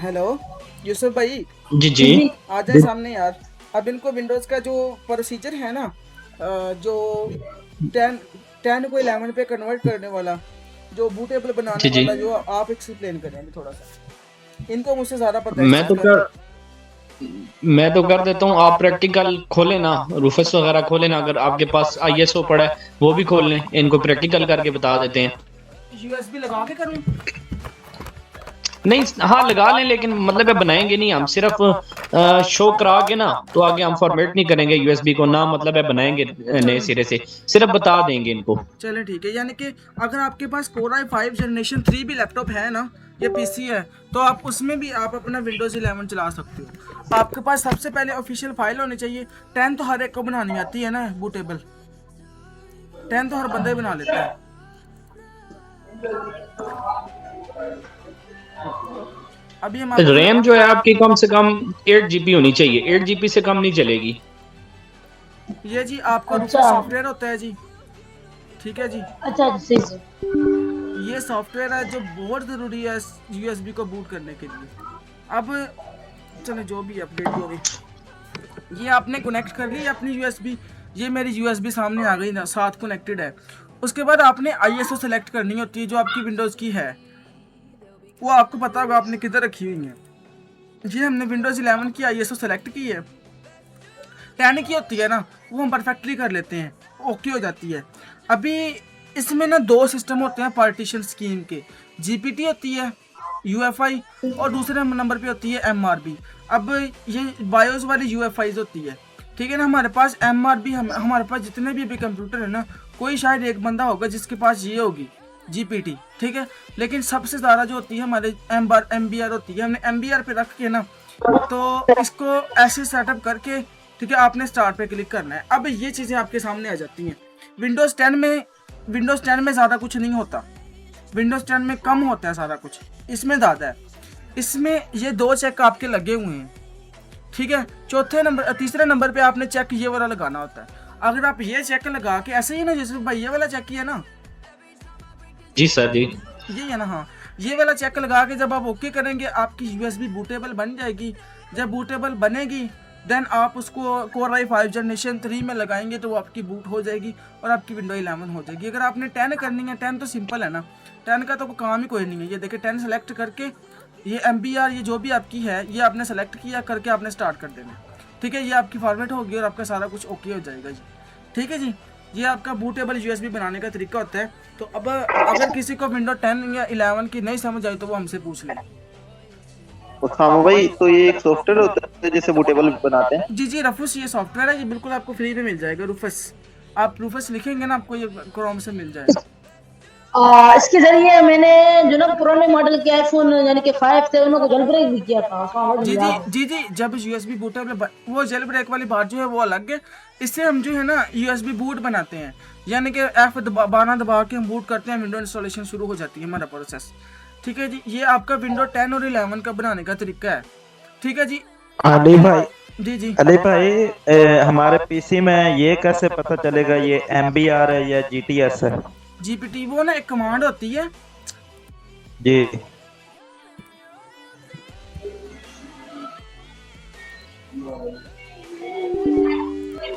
S1: हेलो यूसुफ भाई,
S4: जी जी
S1: आ जाए सामने यार। अब इनको विंडोज़ का जो प्रोसीजर है ना, जो 10 को 11 पे कन्वर्ट करने वाला, जो बूटेबल बनाने
S4: जी, जी।
S1: वाला, जो आप एक्सप्लेन करेंगे थोड़ा सा। इनको मुझसे ज़्यादा पता है।
S4: मैं तो कर देता हूँ। आप प्रैक्टिकल खोले ना, रूफस वगैरह खोले ना, अगर आपके पास ISO पड़ा है वो भी खोल लें, इनको प्रैक्टिकल करके बता देते हैं।
S1: USB लगा के करूँ?
S4: नहीं, हाँ लगा लें, लेकिन मतलब है बनाएंगे नहीं हम, सिर्फ शो करा के ना, तो आगे हम फॉर्मेट नहीं करेंगे USB को ना, मतलब है बनाएंगे नए सिरे से, सिर्फ बता देंगे इनको।
S1: चलें ठीक है। यानी कि अगर आपके पास कोर i5 जनरेशन 3 भी लैपटॉप है ना, या PC है, तो आप उसमें भी आप अपना विंडोज़ 11 चला सकते हो। आपके पास सबसे पहले ऑफिशियल फाइल होनी चाहिए। 10 तो हर एक को बनानी आती है ना बूटेबल, 10 तो हर बंदा ही बना लेता है। अभी हम
S4: रैम जो है आपकी कम से कम 8 GB होनी चाहिए, 8 GB से कम नहीं चलेगी।
S1: ये जी आपका
S3: अच्छा।
S1: सॉफ्टवेयर होता है जी, ठीक है जी।
S3: अच्छा सही से।
S1: ये सॉफ्टवेयर है जो बहुत ज़रूरी है USB को बूट करने के लिए। अब चलो जो भी अपडेट हो गई, ये आपने कनेक्ट कर ली अपनी USB। ये मेरी USB सामने आ गई ना, साथ कनेक्टेड है। उसके बाद आपने ISO सेलेक्ट करनी होती है, जो आपकी विंडोज़ की है वो आपको पता होगा आपने किधर रखी हुई है। ये हमने विंडोज़ 11 की ISO सेलेक्ट की है। 10 की होती है ना, वो हम परफेक्टली कर लेते हैं, ओके हो जाती है। अभी इसमें ना 2 सिस्टम होते हैं पार्टीशन स्कीम के, GPT होती है UEFI, और दूसरे नंबर पे होती है MRB। अब ये बायोस वाली UEFI होती है, ठीक है ना। हमारे पास MRB, हमारे पास जितने भी अभी कंप्यूटर है ना, कोई शायद एक बंदा होगा जिसके पास ये होगी GPT, ठीक है। लेकिन सबसे ज़्यादा जो होती है हमारे MBR होती है। हमने MBR पे रख के ना, तो इसको ऐसे सेटअप करके, ठीक है, आपने स्टार्ट पे क्लिक करना है। अब ये चीज़ें आपके सामने आ जाती हैं। विंडोज़ 10 में ज़्यादा कुछ नहीं होता, विंडोज़ 10 में कम होता है सारा कुछ, इसमें ज़्यादा है। इसमें ये 2 चेक आपके लगे हुए हैं, ठीक है। तीसरे नंबर पे आपने चेक ये वाला लगाना होता है। अगर आप ये चेक लगा के ऐसे ही ना, जैसे भाई ये वाला चेक किया ना,
S4: जी सर जी,
S1: ये है ना, हाँ, ये वाला चेक लगा के जब आप ओके करेंगे, आपकी USB बूटेबल बन जाएगी। जब बूटेबल बनेगी, देन आप उसको कोर i5 जनरेशन 3 में लगाएंगे, तो वो आपकी बूट हो जाएगी और आपकी विंडो 11 हो जाएगी। अगर आपने 10 करनी है, 10 तो सिंपल है ना, 10 का तो कोई काम ही कोई नहीं है। ये देखिए 10 सेलेक्ट करके, ये MBR ये जो भी आपकी है, ये आपने सेलेक्ट किया करके आपने स्टार्ट कर देना, ठीक है। ये आपकी फॉर्मेट होगी और आपका सारा कुछ ओके हो जाएगा जी, ठीक है जी। ये आपका बूटेबल USB बनाने का तरीका होता है। तो अब अगर किसी को विंडो 10 या 11 की नहीं समझ आई, तो वो हमसे पूछ लें।
S5: उसामा भाई, तो ये एक सॉफ्टवेयर होता है जिसे बूटेबल बनाते हैं?
S1: जी जी, रफूस ये सॉफ्टवेयर है, ये बिल्कुल आपको फ्री में मिल जाएगा। रूफस, आप रूफस लिखेंगे ना, आपको ये क्रोम से मिल जाएगा।
S3: इसके जरिए मैंने जो ना पुराने मॉडल के आईफोन यानी कि 5 थे, उनको जेल ब्रेक भी किया था।
S1: जी जी जी जी, जब USB बूटेबल, वो जेल ब्रेक वाली बात जो है वो अलग है। इससे हम जो है ना USB बूट बनाते हैं, यानी कि F12 दबा के हम बूट करते हैं, विंडो इंस्टॉलेशन शुरू हो जाती है हमारा प्रोसेस, ठीक है जी। ये आपका विंडो 10 और 11 का बनाने का तरीका है, ठीक है जी।
S6: अली भाई,
S1: जी जी,
S6: अली भाई, हमारे PC में ये कैसे पता चलेगा ये MBR है या GTS है?
S1: GPT वो ना एक कमांड होती है
S6: जी।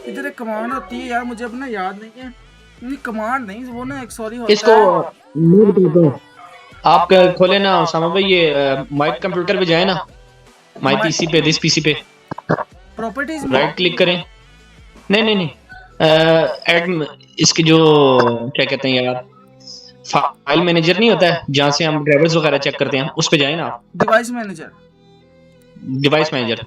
S1: इधर एक कमांड होती है यार, मुझे अपना याद नहीं है। नहीं कमांड नहीं, वो ना एक सॉरी होता
S4: इसको
S1: है।
S4: म्यूट कर दो। आप खोले ना उसामा भाई, ये माइक कंप्यूटर पे जाए ना, माई पीसी पे, दिस पीसी पे
S1: प्रॉपर्टीज में
S4: राइट क्लिक करें। नहीं नहीं नहीं, एड इसकी जो क्या कहते हैं यार, फाइल मैनेजर नहीं होता है जहाँ से हम ड्राइवर्स वगैरह चेक करते हैं, उस पे जाए ना आप,
S1: डिवाइस मैनेजर।
S4: Device manager.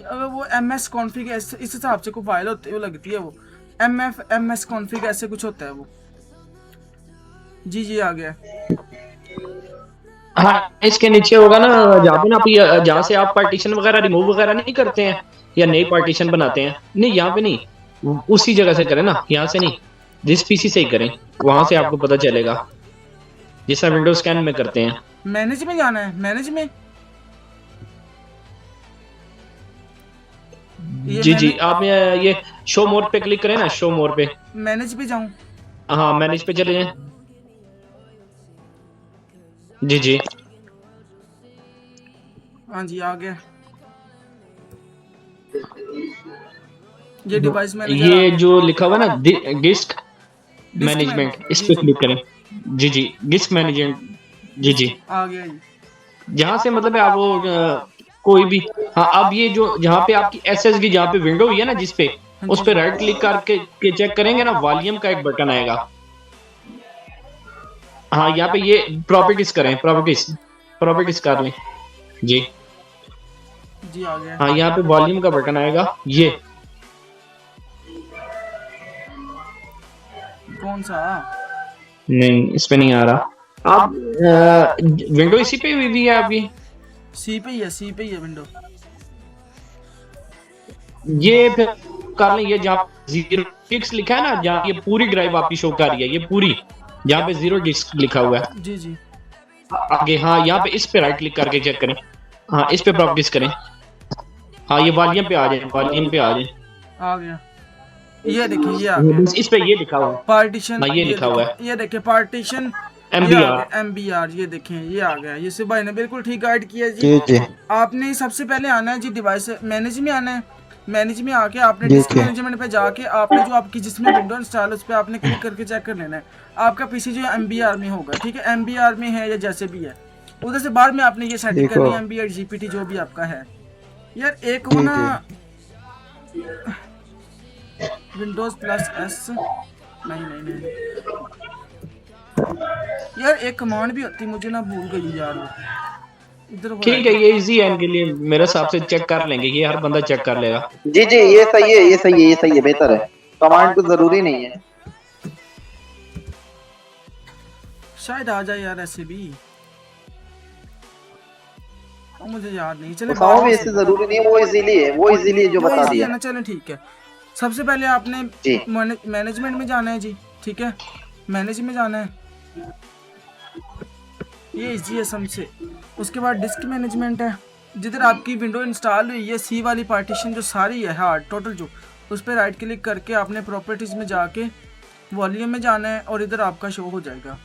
S1: अगर वो MS कॉन्फ़िग इस हिसाब से कोई फाइल होती है, वो लगती है वो MS कॉन्फ़िग ऐसे कुछ होता है वो। जी जी आ गया।
S4: हाँ, इसके नीचे होगा ना जहाँ पे ना आप जहाँ से आप पार्टीशन वगैरह रिमूव वगैरह नहीं करते हैं या नई पार्टीशन बनाते हैं, नहीं यहाँ पे नहीं, उसी जगह से करें ना, यहाँ से नहीं, जिस पीसी से ही करें, वहां से आपको पता चलेगा, जैसा विंडोज स्कैन में करते हैं।
S1: मैनेज में जाना है, मैनेज में।
S4: जी जी, आप ये शो मोर पे क्लिक करें ना, शो मोर पे।
S1: मैनेज पे जाऊं?
S4: हाँ, मैनेज पे चले जाएं। जी जी
S1: हाँ जी आ गया। ये डिवाइस मैनेजर
S4: ये जो लिखा हुआ है ना डिस्क मैनेजमेंट, इस पे
S1: जी
S4: क्लिक करें। जी जी, डिस्क मैनेजमेंट। जी जी,
S1: आ गया जी।
S4: जहाँ से मतलब है आप वो कोई भी, हाँ, अब ये जो जहाँ पे आपकी SSD जहाँ पे विंडो हुई है ना जिस पे, उस पे राइट क्लिक करके चेक करेंगे ना, वॉल्यूम का एक बटन आएगा। हाँ, यहाँ पे ये प्रॉपर्टीज करें, प्रॉपर्टीज कर लें। जी
S1: जी आ गया।
S4: हाँ, यहाँ पे वॉल्यूम का बटन आएगा, ये
S1: कौन सा?
S4: नहीं, इस पे नहीं आ रहा। आप विंडो इसी पे हुई भी है आपकी?
S1: सी पे ही है, सी पे ही है विंडो।
S4: ये फिर कर लें, ये जहाँ 0 डिस्क लिखा है ना, जहाँ ये पूरी ड्राइव आपकी शो कर रही है, ये पूरी जहाँ पे 0 डिस्क लिखा हुआ है
S1: जी जी
S4: आगे, हाँ, यहाँ पे इस पे राइट क्लिक करके चेक करें। हाँ, इस पे प्रॉपर्टीज करें। हाँ, ये वॉल्यूम पे आ जाए, वॉल्यूम पे आ जाए।
S1: आ गया। ये देखिए ये आ गया
S4: इस पे ये लिखा हुआ है,
S1: पार्टीशन।
S4: हाँ, ये लिखा हुआ है
S1: ये देखिए पार्टीशन
S4: MBR।
S1: MBR। ये देखें ये आ गया। ये भाई ने बिल्कुल ठीक गाइड किया जी।
S6: जी जी
S1: आपने सबसे पहले आना है जी डिवाइस मैनेज में आना है। मैनेज में आके आपने
S6: जी,
S1: डिस्क
S6: जी।
S1: मैनेजमेंट पे जाके आपने जो आपकी जिसमें विंडो इंस्टॉल उस पर आपने क्लिक करके चेक कर लेना है आपका पीसी जो MBR में होगा। ठीक है, MBR में है या जैसे भी है, उधर से बाद में आपने ये सेटिंग
S6: देखो।
S1: करनी है MBR GPT जो भी आपका है। यार एक हो
S6: जी,
S1: ना विंडोज प्लस S, नहीं नहीं नहीं यार एक कमांड भी होती मुझे ना भूल गई यार वो। इधर वो
S4: ठीक है, ये इजी है इनके लिए, मेरे हिसाब से चेक कर लेंगे, ये हर बंदा चेक कर लेगा।
S5: जी जी, ये सही है, ये सही है, ये सही है, बेहतर है। कमांड तो जरूरी नहीं है।
S1: शायद आ जाए यार ऐसे भी, और मुझे याद नहीं। चले
S5: बताओ भी, ऐसे जरूरी नहीं है, वो इजीली है, वो इजीली है जो
S1: वो
S5: बता
S1: easy
S5: दिया।
S1: है ना। चलो ठीक है, सबसे पहले आपने
S5: जी
S1: मैनेजमेंट में जाना है जी। ठीक है, मैनेज में जाना है, ये इजी है सबसे। उसके बाद डिस्क मैनेजमेंट है, जिधर आपकी विंडो इंस्टॉल हुई है सी वाली पार्टीशन जो सारी है हार्ड टोटल जो, उस पर राइट क्लिक करके आपने प्रॉपर्टीज़ में जाके वॉल्यूम में जाना है और इधर आपका शो हो जाएगा।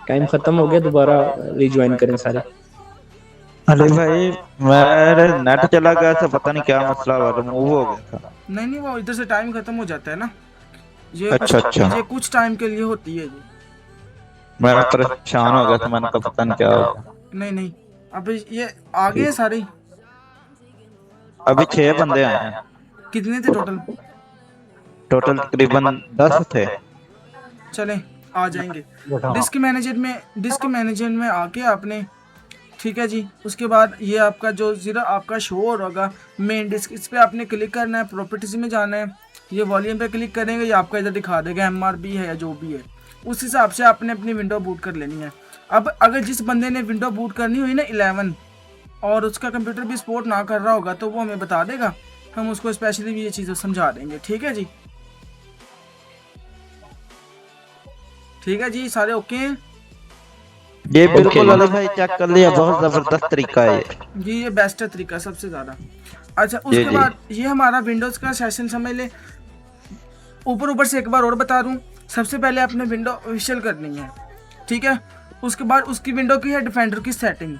S4: टाइम खत्म हो गया, दोबारा रिज्वाइन करें सारे।
S6: अरे भाई मेरे नेट चला गया था, पता नहीं क्या मसला हुआ, रिमूव हो गया था।
S1: नहीं नहीं, वो इधर से टाइम खत्म हो जाता है ना, ये
S6: अच्छा,
S1: कुछ
S6: अच्छा।
S1: ये कुछ टाइम के लिए होती है ये।
S6: मैं परेशान हो गया था, मैंने कहा पता नहीं क्या हो गया।
S1: नहीं नहीं, अब ये आ गए सारे।
S6: अभी 6 बंदे आए हैं,
S1: कितने थे टोटल?
S6: टोटल तकरीबन 10 थे।
S1: चलें आ जाएंगे। डिस्क मैनेजर में आके आपने, ठीक है जी, उसके बाद ये आपका जो ज़रा आपका शो हो होगा मेन डिस्क, इस पर आपने क्लिक करना है, प्रॉपर्टीज में जाना है, ये वॉल्यूम पे क्लिक करेंगे, ये आपका इधर दिखा देगा MRB है या जो भी है। उस हिसाब से आपने अपनी विंडो बूट कर लेनी है। अब अगर जिस बंदे ने विंडो बूट करनी हुई ना 11 और उसका कंप्यूटर भी सपोर्ट ना कर रहा होगा तो वो हमें बता देगा, हम उसको स्पेशली भी ये चीज़ें समझा देंगे। ठीक है जी, ठीक है जी, सारे ओके हैं
S6: ये बिल्कुल अली भाई चेक कर लिया, बहुत जबरदस्त तरीका है ये
S1: जी, ये बेस्ट तरीका सबसे ज़्यादा। अच्छा
S6: जी,
S1: उसके बाद ये हमारा विंडोज़ का सेशन समझ ले। ऊपर से एक बार और बता दूं, सबसे पहले आपने विंडो ऑफिशियल करनी है, ठीक है। उसके बाद उसकी विंडो की है डिफेंडर की सेटिंग,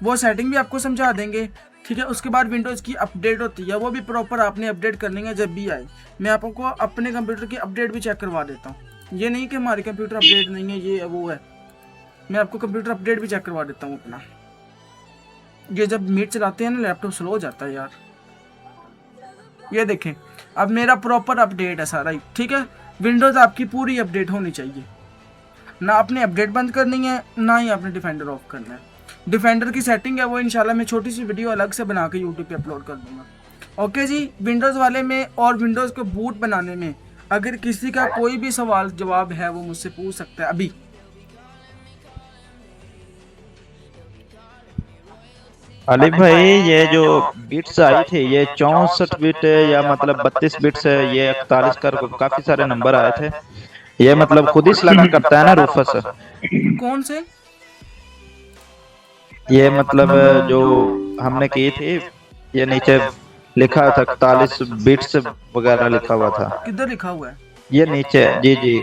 S1: वो सेटिंग भी आपको समझा देंगे, ठीक है। उसके बाद विंडोज़ की अपडेट होती है, वो भी प्रॉपर आपने अपडेट करनी है जब भी आए। मैं आपको अपने कंप्यूटर की अपडेट भी चेक करवा देता हूँ, ये नहीं कि हमारे कंप्यूटर अपडेट नहीं है, ये वो है, मैं आपको कंप्यूटर अपडेट भी चेक करवा देता हूँ अपना। ये जब मीट चलाते हैं ना लैपटॉप स्लो हो जाता है यार। ये देखें अब मेरा प्रॉपर अपडेट है सारा ही, ठीक है। विंडोज़ आपकी पूरी अपडेट होनी चाहिए, ना आपने अपडेट बंद करनी है ना ही आपने डिफेंडर ऑफ करना है। डिफेंडर की सेटिंग है वो इंशाल्लाह मैं छोटी सी वीडियो अलग से बना के यूट्यूब पे अपलोड कर दूंगा। ओके जी, विंडोज़ वाले में और विंडोज़ को बूट बनाने में अगर किसी का कोई भी सवाल जवाब है वो मुझसे पूछ सकता है अभी।
S6: अली भाई ये जो बिट्स आई थी ये 64 बिट या मतलब 32 बिट्स है, ये 41 कर काफी सारे नंबर आए थे, ये मतलब खुद ही सिलेक्ट करता है ना रूफस?
S1: कौन से?
S6: ये मतलब जो हमने की थी, ये नीचे लिखा था 41 बिट्स वगैरह लिखा हुआ था।
S1: किधर लिखा हुआ है?
S6: ये नीचे, जी जी,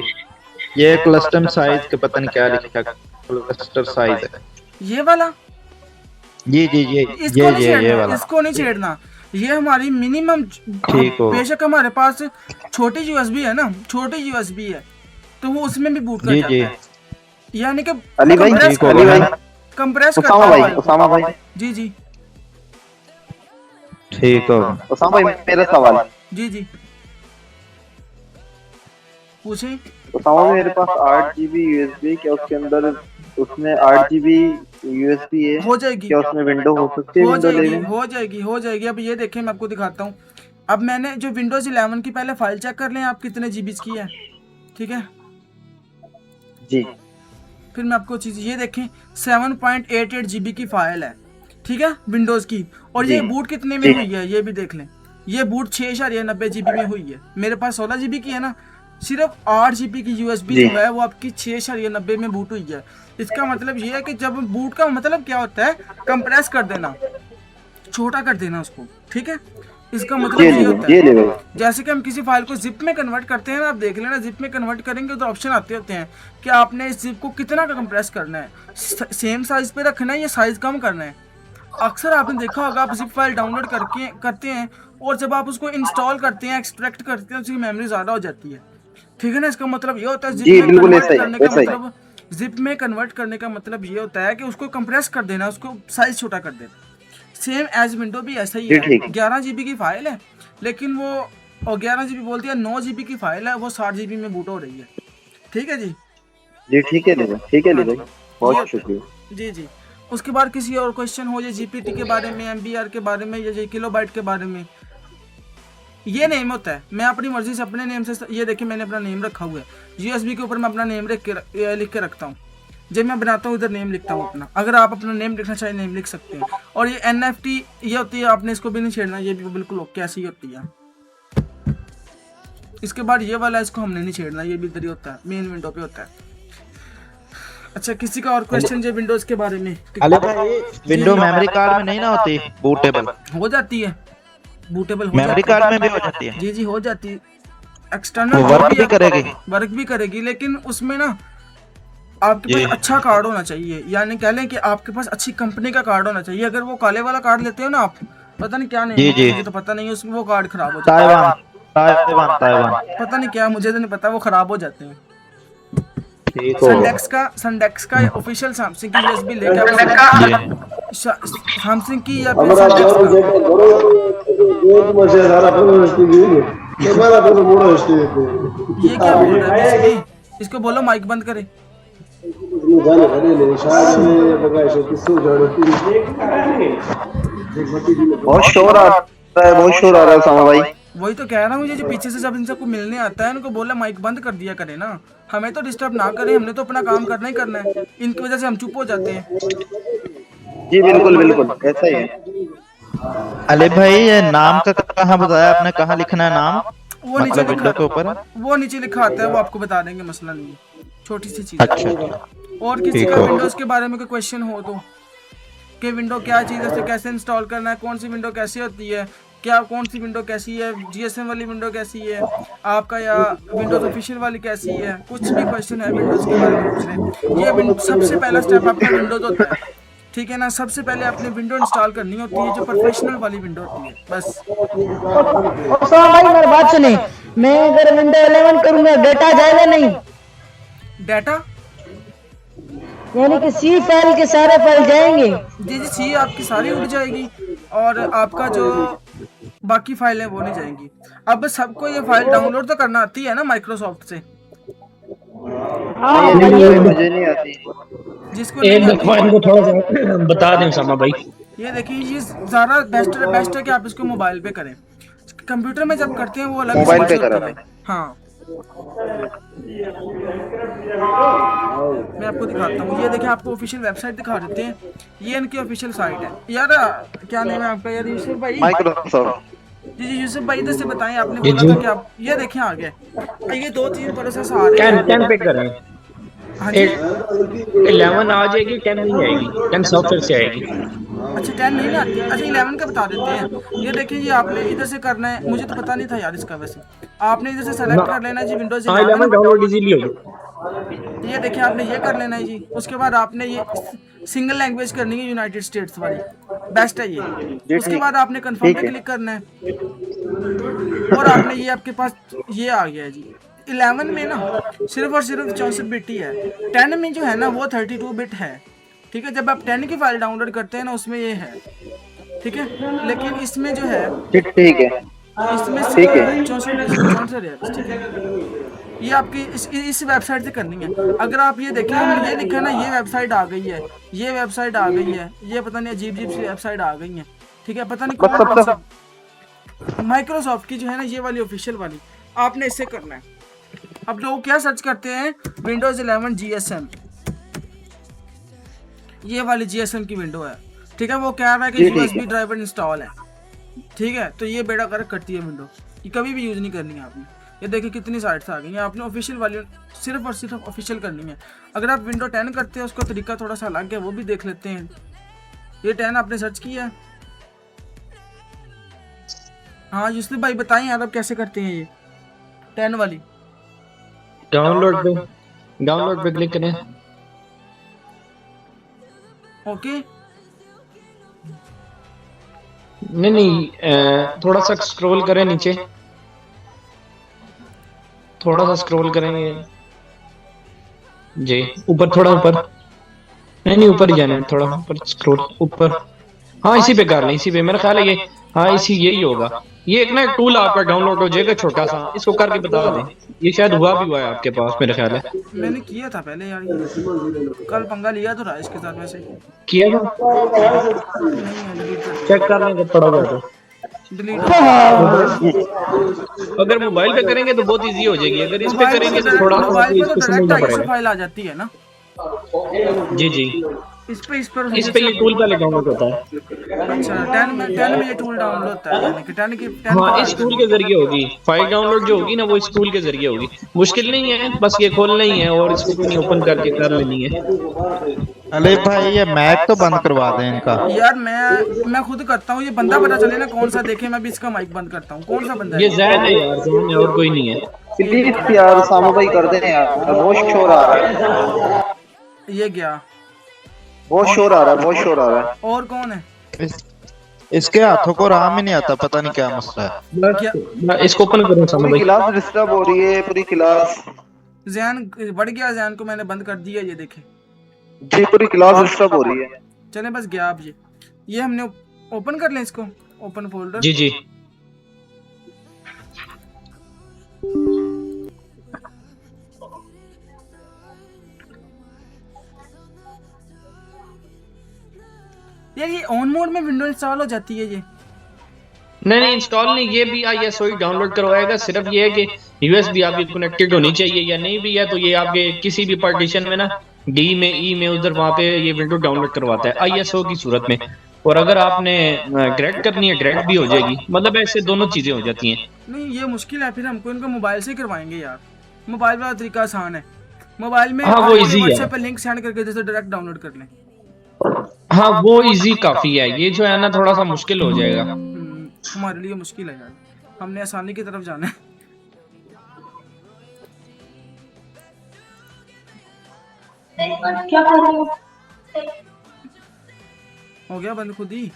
S6: ये क्लस्टर साइज के पता नहीं क्या लिखा, क्लस्टर साइज है
S1: ये वाला।
S6: जी जी ये
S1: इसको नहीं
S6: ये
S1: छेड़ना,
S6: वाला
S1: इसको नहीं छेड़ना, ये हमारी मिनिमम।
S6: ठीक हो।
S1: बेशक हमारे पास छोटी यूएसबी है ना, छोटी यूएसबी है तो वो उसमें भी बूट कर
S6: जी
S1: जाता
S6: जी
S1: है, यानी कि
S2: अली भाई, अली भाई,
S1: कंप्रेस
S2: उसामा
S1: करता
S2: भाई,
S1: है।
S2: उसामा भाई,
S1: जी जी
S6: ठीक हो।
S2: उसामा भाई मेरा सवाल,
S1: जी जी पूछें।
S2: उसामा भाई मेरे पास 8 GB USB, क्या उसके अंदर उसमें 8 GB USB है,
S1: हो जाएगी,
S2: क्या उसमें विंडो हो सकती है?
S1: हो
S2: विंडो
S1: जाएगी,
S2: लेने
S1: हो जाएगी, हो जाएगी। अब ये देखें मैं आपको दिखाता हूँ। अब मैंने जो विंडोज 11 की पहले फाइल चेक कर लें आप कितने जीबी की है, ठीक है।
S2: जी,
S1: फिर मैं आपको चीज़ ये देखें 7.88 GB की फाइल है, ठीक है, विंडोज़ की। और ये
S2: जी,
S1: बूट कितने में हुई है ये भी देख लें, ये बूट 6.90 GB में हुई है। मेरे पास 16 GB की है ना, सिर्फ 8 GB की USB
S2: जी।
S1: जो है वो आपकी 6.90 में बूट हुई है। इसका मतलब ये है कि जब बूट का मतलब क्या होता है, कंप्रेस कर देना, छोटा कर देना उसको, ठीक है। इसका मतलब
S2: ये
S1: ये
S2: ले
S1: होता
S2: ये
S1: है
S2: ले
S1: जैसे कि हम किसी फाइल को जिप में कन्वर्ट करते हैं ना, आप देख लेना जिप में कन्वर्ट करेंगे तो ऑप्शन आते होते हैं कि आपने इस जिप को कितना का कंप्रेस करना है, सेम साइज पे रखना है या साइज कम करना है। अक्सर आपने देखा होगा आप जिप फाइल डाउनलोड करके करते हैं और जब आप उसको इंस्टॉल करते हैं, एक्सट्रैक्ट करते हैं, उसकी मेमोरी ज़्यादा हो जाती है, ठीक है ना। इसका मतलब ये होता है
S2: जी, बिल्कुल ऐसा ही।
S1: जिप में कन्वर्ट करने का मतलब ये होता है कि उसको कंप्रेस कर देना, उसको साइज छोटा कर देना। सेम एज विंडो भी ऐसा ही है। 11 GB की फाइल है लेकिन वो, और 11 GB बोलती है, 9 GB की फाइल है वो 60 GB में बूट हो रही है, ठीक है जी।
S2: जी, ठीक है ले, ठीक है ले, बहुत शुक्रिया।
S1: जी जी। उसके बाद किसी और क्वेश्चन हो जाए जीपीटी के बारे में, MBR के बारे में या किलोबाइट के बारे में, ये नेम होता है। मैं अपनी मर्जी से अपने नेम से, ये देखिए मैंने अपना नेम रखा हुआ है, USB के ऊपर मैं अपना नेम लिख के रखता हूँ। जब मैं बनाता हूँ इधर नेम लिखता हूँ अपना, अगर आप अपना नेम लिखना चाहें नेम लिख सकते हैं। और ये NFT ये होती है, आपने इसको भी नहीं छेड़ना, ये भी बिल्कुल कैसी होती है। इसके बाद ये वाला, इसको हमने नहीं छेड़ना, ये भी इधर ही होता है, मेन विंडो पे होता है। अच्छा किसी का और क्वेश्चन जो विंडोज के बारे में?
S6: अली भाई विंडो मेमोरी कार्ड में नहीं ना होती बूटेबल?
S1: हो जाती है बूटेबल,
S6: मेमोरी कार्ड में भी हो जाती है?
S1: जी जी हो जाती है। एक्सटर्नल
S6: वर्क भी करेगी?
S1: वर्क भी करेगी, लेकिन उसमें ना आपके पास अच्छा कार्ड होना चाहिए, यानी कह लें कि आपके पास अच्छी कंपनी का कार्ड होना चाहिए। अगर वो काले वाला कार्ड लेते हो ना आप, पता नहीं क्या नहीं, मुझे तो पता नहीं है, उसमें वो कार्ड खराब हो जाता है।
S6: ताइवान
S1: पता नहीं क्या, मुझे तो नहीं पता, वो खराब हो जाते हैं।
S6: ठीक हो।
S1: सनडेक्स का ऑफिशियल सैमसंग की यूएसबी लेकर सैमसंग की या फिर सनडेक्स का, ये क्या बोल रहा है इसको बोलो माइक बंद करे।
S2: बहुत शोर आ रहा है, बहुत शोर आ रहा है उसामा भाई।
S1: वही तो कह रहा हूँ, ये जो पीछे से जब इनसे को मिलने आता है इनको बोला माइक बंद कर दिया करे ना, हमें तो डिस्टर्ब ना करें, हमने तो अपना काम करना ही करना है, इनकी वजह से हम चुप हो जाते हैं।
S5: जी बिल्कुल बिल्कुल ऐसा ही है।
S6: अली भाई ये नाम का कहाँ बताया आपने, कहाँ लिखना है नाम,
S1: वो नीचे
S6: मतलब विंडो के
S1: लिखा,
S6: ऊपर?
S1: वो नीचे लिखा आता है, वो आपको बता देंगे, मसला नहीं है, छोटी सी चीज़
S6: अच्छा
S1: है।
S6: अच्छा
S1: और किसी
S6: ठीक
S1: का
S6: है।
S1: विंडोज़ के बारे में कोई क्वेश्चन हो तो, कि विंडो क्या चीज़ है, उसे कैसे इंस्टॉल करना है, कौन सी विंडो कैसी होती है, क्या कौन सी विंडो कैसी है, जीएसएम वाली विंडो कैसी है आपका, या विंडोज़ ऑफिशियल वाली कैसी है, कुछ भी क्वेश्चन है विंडोज़ के बारे में पूछ रहे हैं, ये सबसे पहला स्टेप आपका विंडोज़ होता है, ठीक है ना। सबसे पहले आपने विंडो इंस्टॉल करनी होती है, जो प्रोफेशनल वाली विंडो होती है, बस।
S3: उस्मान भाई मेरी बात सुनिए, मैं अगर विंडो 11 करूंगा डेटा जाएगा नहीं?
S1: डाटा,
S3: यानी कि सी फाइल के सारे फाइल जाएंगे?
S1: जी जी, सी आपकी सारी उड़ जाएगी, और आपका जो बाकी फाइल है वो नहीं जाएंगी। अब सबको ये फाइल डाउनलोड तो करना आती है ना माइक्रोसॉफ्ट से,
S3: हाँ
S5: नहीं मुझे नहीं आती।
S1: जिसको
S4: एक
S1: नहीं
S4: दफा
S1: आती,
S4: इनको थोड़ा सा बता दें उसामा भाई।
S1: ये देखिए, ये ज़्यादा बेस्ट है कि आप इसको मोबाइल पे करें, कंप्यूटर में जब करते हैं वो अलग
S5: मोबाइल पे
S1: समस्या
S5: करा
S1: होती है। हाँ, मैं आपको दिखाता हूँ, ये देखिए आपको ऑफिशियल वेबसाइट दिखा देते हैं, ये इनकी ऑफिशियल साइट है यार। क्या नेम है आपका यार, यूसुफ भाई?
S5: माइक्रोसॉफ्ट।
S1: जी जी, यूसुफ भाई इधर से बताएं, आपने
S4: जी
S1: बोला
S4: जी,
S1: था कि आप ये देखें आ गए, ये 2-3 प्रोसेस आ रहे
S4: 10 10
S1: हैं।
S4: पे करें।
S1: हाँ जी,
S4: 11 आ जाएगी, 10 नहीं आएगी, 10 सॉफ्टवेयर से आएगी।
S1: अच्छा 10 नहीं ना आती, अच्छा 11 का बता देते हैं। ये देखिए, ये आपने इधर से करना है, मुझे तो पता नहीं था यार इसका, वैसे आपने इधर से सेलेक्ट कर लेना है जी विंडोज
S4: हाँ 11
S1: 11।
S4: डाउनलोड इजीली होगी।
S1: ये देखिए आपने ये कर लेना है जी, उसके बाद आपने ये सिंगल लैंग्वेज करनी है, यूनाइटेड स्टेट्स वाली, बेस्ट है ये।
S5: जी
S1: उसके
S5: ठीक,
S1: बाद आपने कंफर्म
S5: ठीक
S1: पे
S5: है।
S1: क्लिक करना है, और आपने ये आपके पास ये आ गया है जी। 11 में ना सिर्फ और सिर्फ 64 बिट ही है, 10 में जो है ना वो 32 बिट है, ठीक है। जब आप 10 की फाइल डाउनलोड करते हैं ना उसमें ये है, ठीक है, लेकिन इसमें जो है,
S5: ठीक है
S1: इसमें
S5: ठीक है।
S1: सिर्फ 64 है, ठीक है। ये आपकी इस वेबसाइट से करनी है। अगर आप ये देखें, हमने ये लिखा है ना, ये वेबसाइट आ गई है, ये वेबसाइट आ गई है, ये पता नहीं अजीब अजीब सी वेबसाइट आ गई है, ठीक है, पता नहीं
S5: बस
S1: कौन कौन
S5: सबसे
S1: सी। माइक्रोसॉफ्ट की जो है ना ये वाली ऑफिशियल वाली, आपने इससे करना है। अब लोग क्या सर्च करते हैं, विंडोज 11 जीएसएम, ये वाली जीएसएम की विंडो है, ठीक है। वो कह रहा है कि
S5: जी, ठीक
S1: यूएसबी
S5: है।
S1: ड्राइवर इंस्टॉल है, ठीक है, तो ये बेड़ा गर्क करती है विंडो, ये कभी भी यूज़ नहीं करनी है आपने। ये देखिए कितनी साइट्स आ गई हैं, आपने ऑफिशियल वाली सिर्फ और सिर्फ ऑफिशियल करनी है। अगर आप विंडो 10 करते हैं उसका तरीका थोड़ा सा अलग है, वो भी देख लेते हैं। ये 10 आपने सर्च किया है? हाँ यूसुफ भाई बताएं यार, आप कैसे करते हैं ये 10 वाली?
S4: डाउनलोड पे क्लिक करें।
S1: ओके,
S4: नहीं, थोड़ा सा स्क्रॉल करें नीचे, थोड़ा सा स्क्रॉल करेंगे जी, ऊपर थोड़ा ऊपर, नहीं ऊपर ही जाना है, थोड़ा ऊपर स्क्रॉल ऊपर। हाँ इसी पे कर लें, इसी पे मेरा ख्याल है ये, हाँ इसी यही होगा। ये एक ना एक टूल आपका डाउनलोड हो जाएगा छोटा सा, इसको करके बता दें, ये शायद हुआ भी हुआ है आपके पास मेरा ख्याल है।
S1: मैंने किया था पहले यार, ये कल पंगा लिया तो रहा इसके साथ वैसे।
S4: किया था,
S1: नहीं है, डिलीट कर
S4: चेक कर लेंगे पड़ा हुआ तो।
S1: डिलीट।
S4: अगर मोबाइल पे करेंगे तो बहुत इजी हो जाएगी, अगर इस पे करेंगे तो थोड़ा सा
S1: मोबाइल पे तो
S4: इसको
S1: डायरेक्ट
S4: समझना
S1: आईएसओ
S4: पड़ेगा।
S1: फाइल आ जाती है ना,
S4: जी जी,
S1: इस पे
S4: इस पे ये टूल पहले डाउनलोड होता है।
S1: अच्छा 10 में ये टूल डाउनलोड होता है, यानी कि 10 की 10
S4: हाँ
S1: की
S4: इस टूल के जरिए होगी, फाइल डाउनलोड जो होगी ना वो इस टूल के जरिए होगी। मुश्किल नहीं है, बस ये खोलना ही है और इसको नहीं ओपन करके कर लेनी है।
S6: अली भाई ये मैक तो बंद करवा दें इनका।
S1: यार मैं खुद करता हूँ, ये बंदा पता चले ना कौन सा, देखे मैं भी इसका माइक बंद करता हूँ, कौन सा बंदा
S4: ये
S1: है?
S4: जैन है यार, जैन है और कोई नहीं है।
S5: प्लीज यार सामू भाई कर दें यार, बहुत शोर आ रहा है,
S1: ये गया,
S5: बहुत शोर आ रहा है, बहुत शोर आ रहा है।
S1: और कौन है?
S6: इसके हाथों को आराम ही नहीं आता, पता नहीं क्या मसला है।
S1: क्या
S4: इसको ओपन करो सामने
S5: पूरी
S4: भाई।
S5: क्लास डिस्टर्ब हो रही है, पूरी क्लास
S1: जैन बढ़ गया, जैन को मैंने बंद कर दिया, ये देखे,
S5: जी पूरी क्लास डिस्टर्ब हो रही है।
S1: चले बस गया अब ये हमने ओपन कर लें इसको, ओपन फोल्डर।
S4: जी जी,
S1: यार ये ऑन मोड में विंडो इंस्टॉल हो जाती है ये?
S4: नहीं इंस्टॉल नहीं, ये भी ISO ही डाउनलोड करवाएगा। सिर्फ ये है कि USB आपकी कनेक्टेड होनी चाहिए, या नहीं भी है तो ये आपके किसी भी पार्टीशन में ना D में E में उधर वहां पे ये विंडो डाउनलोड करवाता है ISO की सूरत में। और अगर आपने ग्रेड करनी है ग्रेड भी हो जाएगी, मतलब ऐसे दोनों चीजें हो जाती हैं।
S1: नहीं ये मुश्किल है, फिर हमको इनको मोबाइल से ही करवाएंगे यार। मोबाइल वाला तरीका आसान है, मोबाइल में
S4: हाँ, वो easy है।
S1: व्हाट्सएप पे लिंक सेंड करके जैसे डायरेक्ट डाउनलोड कर लें।
S4: हाँ वो इजी काफी है, ये जो है ना थोड़ा सा मुश्किल हो जाएगा।
S1: हमारे लिए मुश्किल है यार, हमने आसानी की तरफ जाना है।
S3: क्या कर रहे हो?
S1: हो गया बंद खुद ही।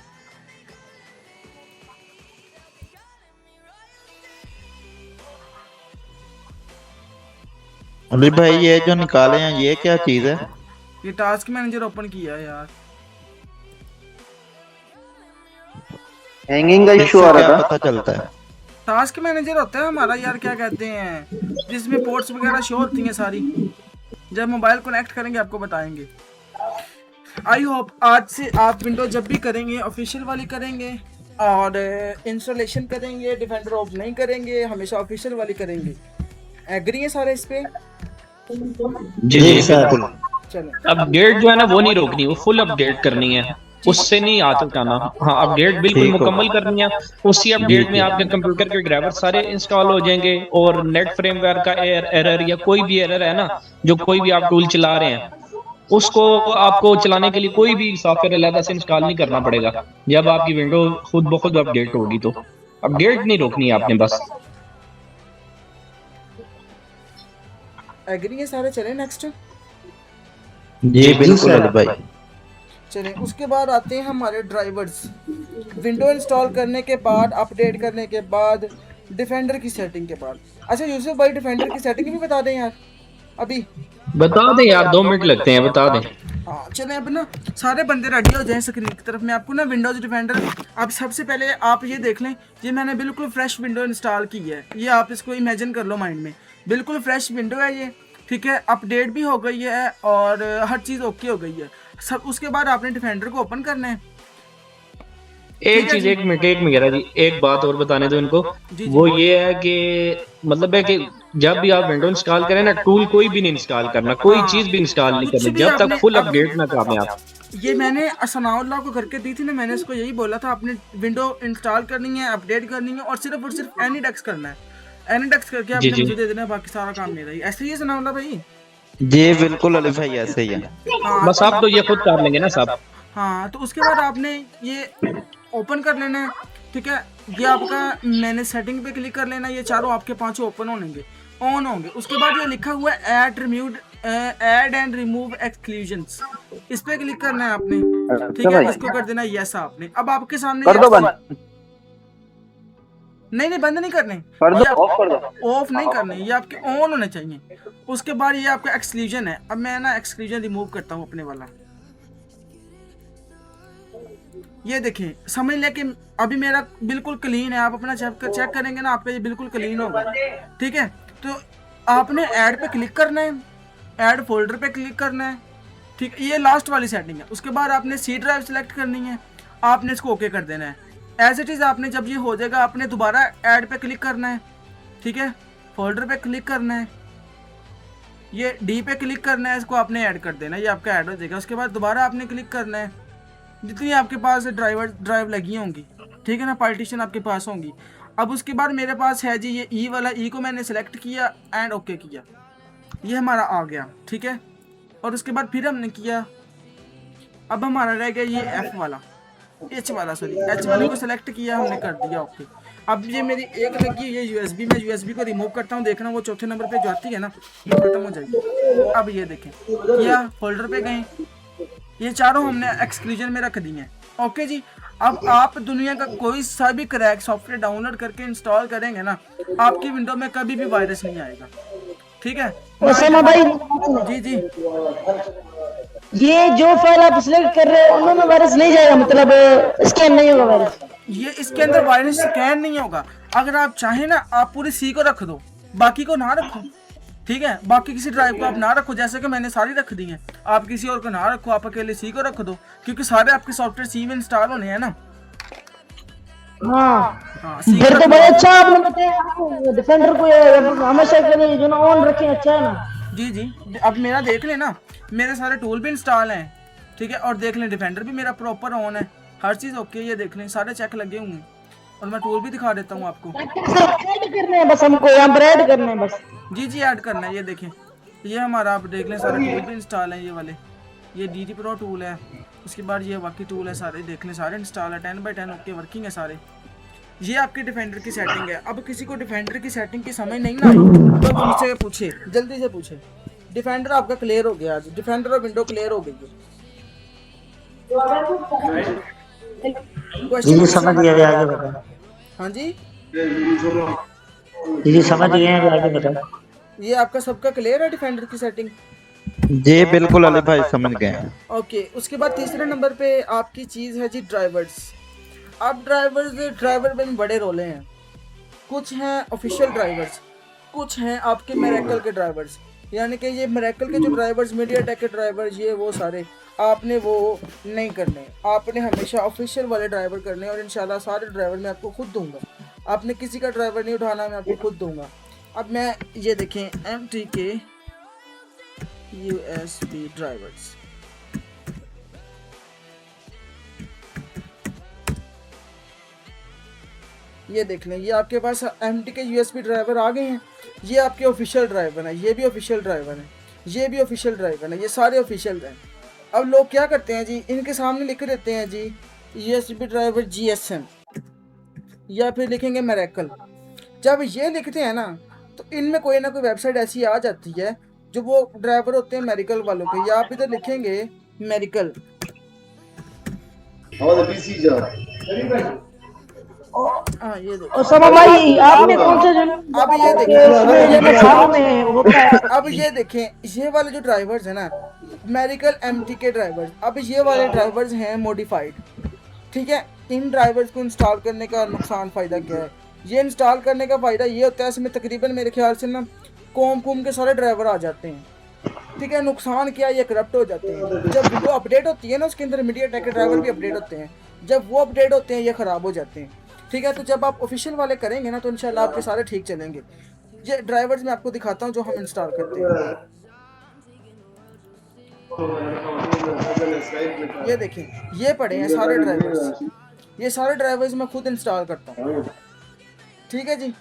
S6: अली भाई ये जो निकाले हैं ये क्या चीज है?
S1: ये टास्क मैनेजर ओपन किया है यार।
S5: हैंगिंग का इशू
S6: इससे
S5: आ
S6: क्या
S5: रहा था।
S6: पता चलता है?
S1: टास्क मैनेजर होता है हमारा यार, क्या कहते हैं, जिसमें पोर्ट्स वगैरह शो होती हैं सारी। जब मोबाइल कनेक्ट करेंगे आपको बताएंगे। आई होप आज से आप विंडो जब भी करेंगे ऑफिशियल वाली करेंगे, और इंस्टॉलेशन करेंगे डिफेंडर ऑफ नहीं करेंगे, हमेशा ऑफिशियल वाली करेंगे। एग्री है सारे इस पे?
S4: जी जी बिल्कुल।
S1: चलो
S4: अपडेट जो है ना वो नहीं रोकनी, वो फुल अपडेट करनी है, उससे नहीं हाथ उठाना। हाँ अपडेट बिल्कुल
S6: ठीक हो।
S4: मुकम्मल करनी है। उसी अपडेट में आपके कंप्यूटर के ड्राइवर सारे इंस्टॉल हो जाएंगे, और नेट फ्रेमवेयर का एरर या कोई भी एरर है ना, जो कोई भी आप टूल चला रहे हैं उसको आपको चलाने के लिए कोई भी सॉफ्टवेयर अलग से इंस्टॉल नहीं करना पड़ेगा। जब आपकी विंडो खुद ब खुद अपडेट होगी तो अपडेट नहीं रोकनी है आपने बस।
S1: एग्री है सारे? चले नेक्स्ट।
S6: जी बिल्कुल अली भाई।
S1: चलें उसके बाद आते हैं हमारे ड्राइवर्स। विंडो इंस्टॉल करने के बाद, अपडेट करने के बाद, डिफेंडर की सेटिंग के बाद। अच्छा यूसुफ भाई डिफेंडर की सेटिंग भी बता दें यार अभी।
S4: बता दें यार, 2 मिनट लगते हैं, बता दें।
S1: हाँ चलें अब ना सारे बंदे रेडी हो जाएं स्क्रीन की तरफ। मैं आपको ना विंडोज डिफेंडर, अब सबसे पहले आप ये देख लें, ये मैंने बिल्कुल फ्रेश विंडो इंस्टॉल की है। ये आप इसको इमेजिन कर लो माइंड में, बिल्कुल फ्रेश विंडो है ये, ठीक है। अपडेट भी हो गई है और हर चीज़ ओके हो गई है सब। उसके बाद आपने डिफेंडर को ओपन करना है।
S4: एक चीज, एक मिनट जी, एक बात और बताने दो इनको।
S1: जी।
S4: वो ये है कि मतलब है कि जब भी आप विंडो इंस्टॉल करें ना, टूल कोई भी नहीं इंस्टॉल करना, कोई चीज भी इंस्टॉल नहीं
S1: कुछ
S4: करनी
S1: भी
S4: जब तक
S1: आपने-
S4: फुल
S1: अब-
S4: अपडेट ना करें आप।
S1: ये मैंने सनाउल्लाह को करके दी थी ना, मैंने इसको यही बोला था, आपने विंडो इंस्टॉल करनी है, अपडेट करनी है, और सिर्फ एनीडेक्स करना है। एनीडेक्स करके आपने
S4: जी।
S1: मुझे दे देना है, बाकी सारा काम मेरा ही। ऐसे ही है सनाउल्लाह भाई?
S6: जी बिल्कुल अली भाई ऐसे ही है।
S1: हाँ
S4: बस आप तो ये खुद कर लेंगे ना साहब।
S1: हाँ, तो उसके बाद आपने ये ओपन कर लेना है, ठीक है। ये आपका मैंने सेटिंग पे क्लिक कर लेना है, ये चारों आपके पांचों ओपन होंगे, ऑन होंगे। उसके बाद ये लिखा हुआ है ऐड एंड रिमूव एक्सक्लूजन्स, इस पे क्लिक करना है आपने, ठीक है। इसको कर देना यस आपने। अब आपके सामने
S2: कर दो बंद,
S1: नहीं बंद नहीं करने,
S2: कर दो,
S1: ये आप-
S2: ऑफ कर दो।
S1: ऑफ नहीं करने, ये आपके ऑन होने चाहिए। उसके बाद ये आपका एक्सक्लूजन है। अब मैं ना एक्सक्लूजन रिमूव करता हूँ अपने वाला। ये देखें, समझ लें कि अभी मेरा बिल्कुल क्लीन है। आप अपना चेक करेंगे ना, आपका ये बिल्कुल क्लीन होगा, ठीक है। तो आपने ऐड पे क्लिक करना है, ऐड फोल्डर पे क्लिक करना है, ठीक है। ये लास्ट वाली सेटिंग है। उसके बाद आपने सी ड्राइव सेलेक्ट करनी है, आपने इसको ओके कर देना है। एज इट इज़ आपने जब ये हो जाएगा आपने दोबारा ऐड पे क्लिक करना है, ठीक है। फोल्डर पे क्लिक करना है, ये डी पे क्लिक करना है, इसको आपने ऐड कर देना है, ये आपका ऐड हो जाएगा। उसके बाद दोबारा आपने क्लिक करना है, जितनी आपके पास ड्राइव लगी होंगी, ठीक है ना, पार्टीशन आपके पास होंगी। अब उसके बाद मेरे पास है जी ये ई वाला, ई को मैंने सेलेक्ट किया एंड ओके किया, ये हमारा आ गया, ठीक है। और उसके बाद फिर हमने किया, अब हमारा रह गया ये एच वाला एच वाले को सेलेक्ट किया हमने, कर दिया ओके। अब ये मेरी एक लगी ये यूएसबी, मैं यूएसबी को रिमूव करता हूँ, देखना वो चौथे नंबर पे जो आती है ना वो खत्म हो जाएगी। अब ये देखें, या फोल्डर पे गए, ये चारों हमने एक्सक्लूजन में रख दिए हैं, ओके जी। अब आप दुनिया का कोई सा भी क्रैक सॉफ्टवेयर डाउनलोड करके इंस्टॉल करेंगे ना, आपकी विंडो में कभी भी वायरस नहीं आएगा, ठीक है।
S3: ओसामा भाई,
S1: जी
S3: ये जो फाइल आप सिलेक्ट कर रहे हो उनमें वायरस नहीं जाएगा, मतलब स्कैन नहीं होगा वायरस?
S1: ये इसके अंदर वायरस स्कैन नहीं होगा। अगर आप चाहें ना, आप पूरी सी को रख दो, बाकी को ना रखो, ठीक है। बाकी किसी ड्राइव को आप ना रखो, जैसे कि मैंने सारी रख दी हैं। आप किसी और को ना रखो, आप अकेले सी को रख दो, क्योंकि सारे आपके सॉफ्टवेयर सी में इंस्टॉल होने हैं ना।
S3: हाँ
S1: हाँ
S3: फिर
S1: सीक्रेट
S3: तो बड़े अच्छा आपने बताया। डिफेंडर को ये हमेशा के लिए जो ना ऑन रखें, अच्छा है ना।
S1: जी जी। अब मेरा देख लेना, मेरे सारे टूल भी इंस्टॉल हैं, ठीक है, और देख लें डिफेंडर भी मेरा प्रॉपर ऑन है, हर चीज़ ओके, ये देख लें सारे चेक लगे हुए हैं, और मैं टूल भी दिखा देता हूँ आपको।
S3: ऐड करने हैं बस हमको, यहाँ पर ऐड करने हैं बस।
S1: जी जी ऐड करना है, ये देखें, ये हमारा आप देख लें सारे टूल भी इंस्टॉल हैं, ये वाले, ये डी प्रो टूल है, उसके बाद ये बाकी टूल है सारे, देख लें सारे इंस्टॉल है, 10/10 ओके वर्किंग है सारे। ये आपके डिफेंडर की सेटिंग है। अब किसी को डिफेंडर की सेटिंग की समझ नहीं ना आई तो मुझसे पूछे, जल्दी से पूछे। डिफेंडर आपका क्लियर हो गया आज, डिफेंडर और विंडो क्लियर हो गई है। क्वेश्चन
S7: जी समझ गया, अभी आगे बताओ।
S1: हाँ जी,
S7: जी समझ गए हैं, अभी आगे बताओ।
S1: ये आपका सबका क्लियर है डिफेंडर की सेटिंग।
S6: जी बिल्कुल अली भाई समझ गए।
S1: ओके, उसके बाद तीसरे नंबर पे आपकी चीज़ है जी ड्राइवर्स। अब ड्राइवर में बड़े रोले हैं, कुछ हैं ऑफिशियल ड्राइवर्स, कुछ हैं आपके मेरेकल के ड्राइवर्स, यानी कि ये मेरेकल के जो ड्राइवर्स, मीडियाटेक के ड्राइवर्स, ये वो सारे आपने वो नहीं करने, आपने हमेशा ऑफिशियल वाले ड्राइवर करने, और इंशाल्लाह सारे ड्राइवर मैं आपको खुद दूंगा, आपने किसी का ड्राइवर नहीं उठाना, मैं आपको खुद दूंगा। अब मैं ये देखें MTK USB ड्राइवर्स, ये देख लें, ये आपके पास MTK USB ड्राइवर आ गए हैं, ये आपके ऑफिशियल ड्राइवर हैं, ये भी ऑफिशियल ड्राइवर हैं, ये भी ऑफिशियल ड्राइवर हैं, ये सारे ऑफिशियल हैं। अब लोग क्या करते हैं जी, इनके सामने लिख देते हैं जी USB ड्राइवर GSM, या फिर लिखेंगे मेरेकल। जब ये लिखते हैं ना तो इनमें कोई ना कोई वेबसाइट ऐसी आ जाती है जो वो ड्राइवर होते हैं मेरिकल वालों के, या आप इधर लिखेंगे मेरिकल, हाँ ये देखो,
S3: और समा भाई आपने कौन सा
S1: अब ये
S3: देखें,
S1: अब ये देखें, ये वाले जो ड्राइवर्स हैं ना मेरिकल MTK ड्राइवर्स, अब ये वाले ड्राइवर्स हैं मॉडिफाइड, ठीक है। इन ड्राइवर्स को इंस्टॉल करने का नुकसान फ़ायदा क्या है, ये इंस्टॉल करने का फ़ायदा ये होता है, इसमें तकरीबन मेरे ख्याल से ना कॉम के सारे ड्राइवर आ जाते हैं, ठीक है। नुकसान क्या, ये करप्ट हो जाते हैं, जब विंडो अपडेट होती है ना उसके अंदर मीडियाटेक के ड्राइवर भी अपडेट होते हैं, जब वो अपडेट होते हैं ये ख़राब हो जाते हैं, ठीक है। तो जब आप ऑफिशियल वाले करेंगे ना तो इंशाल्लाह आपके सारे ठीक चलेंगे। ये ड्राइवर्स मैं आपको दिखाता हूँ जो हम इंस्टॉल करते हैं, ये देखें, ये पड़े हैं सारे ड्राइवर्स, ये सारे ड्राइवर्स मैं खुद इंस्टॉल करता हूँ, ठीक है जी।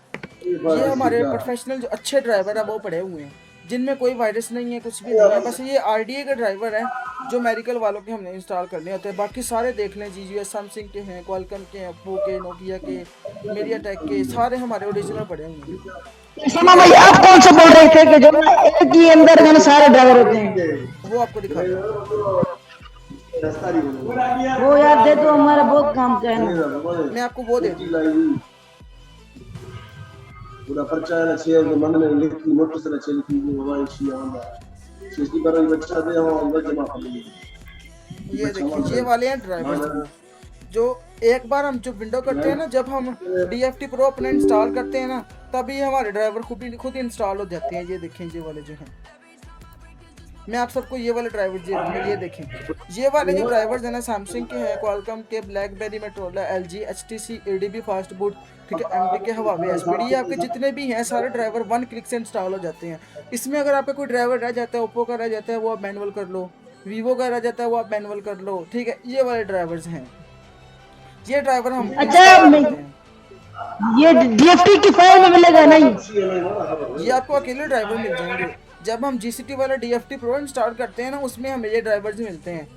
S1: ये हमारे प्रोफेशनल जो अच्छे ड्राइवर है वो पड़े हुए हैं, जिनमें कोई वायरस नहीं है, कुछ भी नहीं है, बस ये RDA के ड्राइवर हैं जो मेरिकल वालों के हमने इंस्टॉल करने होते हैं। बाकी सारे देख लें जी, US सैमसंग के हैं, क्वालकॉम के हैं, ओप्पो के, नोकिया के, मीडियाटेक के, सारे हमारे ओरिजिनल पड़े हुए हैं।
S3: समा भाई आप कौन सा बोल रहे थे कि जो ना एक ही अंदर में सारे ड्राइवर होते हैं,
S1: वो आपको दिखा दूँ,
S3: वो यार दे दो, हमारा बहुत काम का है ना।
S1: मैं आपको वो दे दूँ,
S8: una perciare c'è il domani nel letto molto se la c'è il figlio va in scia se sti per il baccia de ho invece ma
S1: ये देखिए, ये वाले हैं ड्राइवर्स जो एक बार हम जो विंडो करते हैं ना, जब हम DFT Pro अपने इंस्टॉल करते हैं ना तभी हमारे ड्राइवर खुद इंस्टॉल हो जाते हैं। ये देखें, ये वाले जो हैं, मैं आप सबको ये वाले ड्राइवर ये देखें, ये वाले जो ड्राइवर्स हैं ना सैमसंग के हैं, क्वालकॉम के, blackberry, Motorola, LG, HTC, ADB, fast boot, ठीक है, MTK, हवावे, SPD, आपके जितने भी हैं सारे ड्राइवर 1 क्लिक से इंस्टॉल हो जाते हैं। इसमें अगर आपका कोई ड्राइवर रह जाता है, ओप्पो का रह जाता है वो आप मैनुअल कर लो, वीवो का रह जाता है वो आप मैनुअल कर लो, ठीक है। ये वाले ड्राइवर्स हैं, ये ड्राइवर हम
S3: ये DFT की फाइल में मिलेगा नहीं,
S1: ये आपको अकेले ड्राइवर मिल जाएंगे। जब हम GCT वाला DFT Pro इंस्टॉल करते हैं ना उसमें हमें ये ड्राइवर्स मिलते हैं,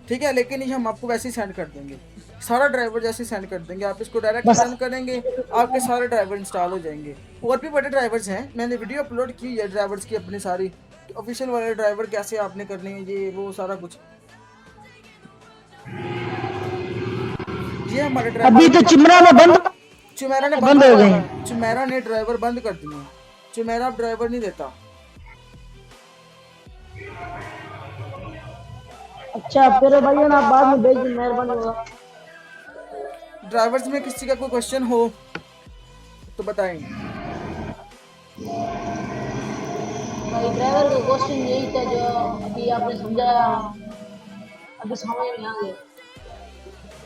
S1: ठीक है, लेकिन ये हम आपको वैसे ही सेंड कर देंगे, सारा ड्राइवर जैसे सेंड कर देंगे, आप इसको डायरेक्ट सेंड करेंगे, आपके सारे ड्राइवर इंस्टॉल हो जाएंगे। और भी बड़े ड्राइवर्स हैं, मैंने वीडियो अपलोड की है ड्राइवर्स की अपनी सारी, ऑफिशियल वाले ड्राइवर कैसे आपने करने हैं, ये वो सारा कुछ। ये हमारे ड्राइवर
S3: अभी तो चिमरा में बंद,
S1: चुमेरा ने
S3: बंद हो गए हैं।
S1: चुमेरा ने ड्राइवर बंद कर दिए, चुमेरा अब ड्राइवर नहीं देता।
S3: अच्छा फिर भाई ना आप बाद में भेज दें, मेहरबानी होगा।
S1: ड्राइवर्स में किसी का कोई क्वेश्चन हो तो बताएं।
S3: भाई ड्राइवर का क्वेश्चन यही था जो अभी आपने समझाया, अभी समझ में आ गया।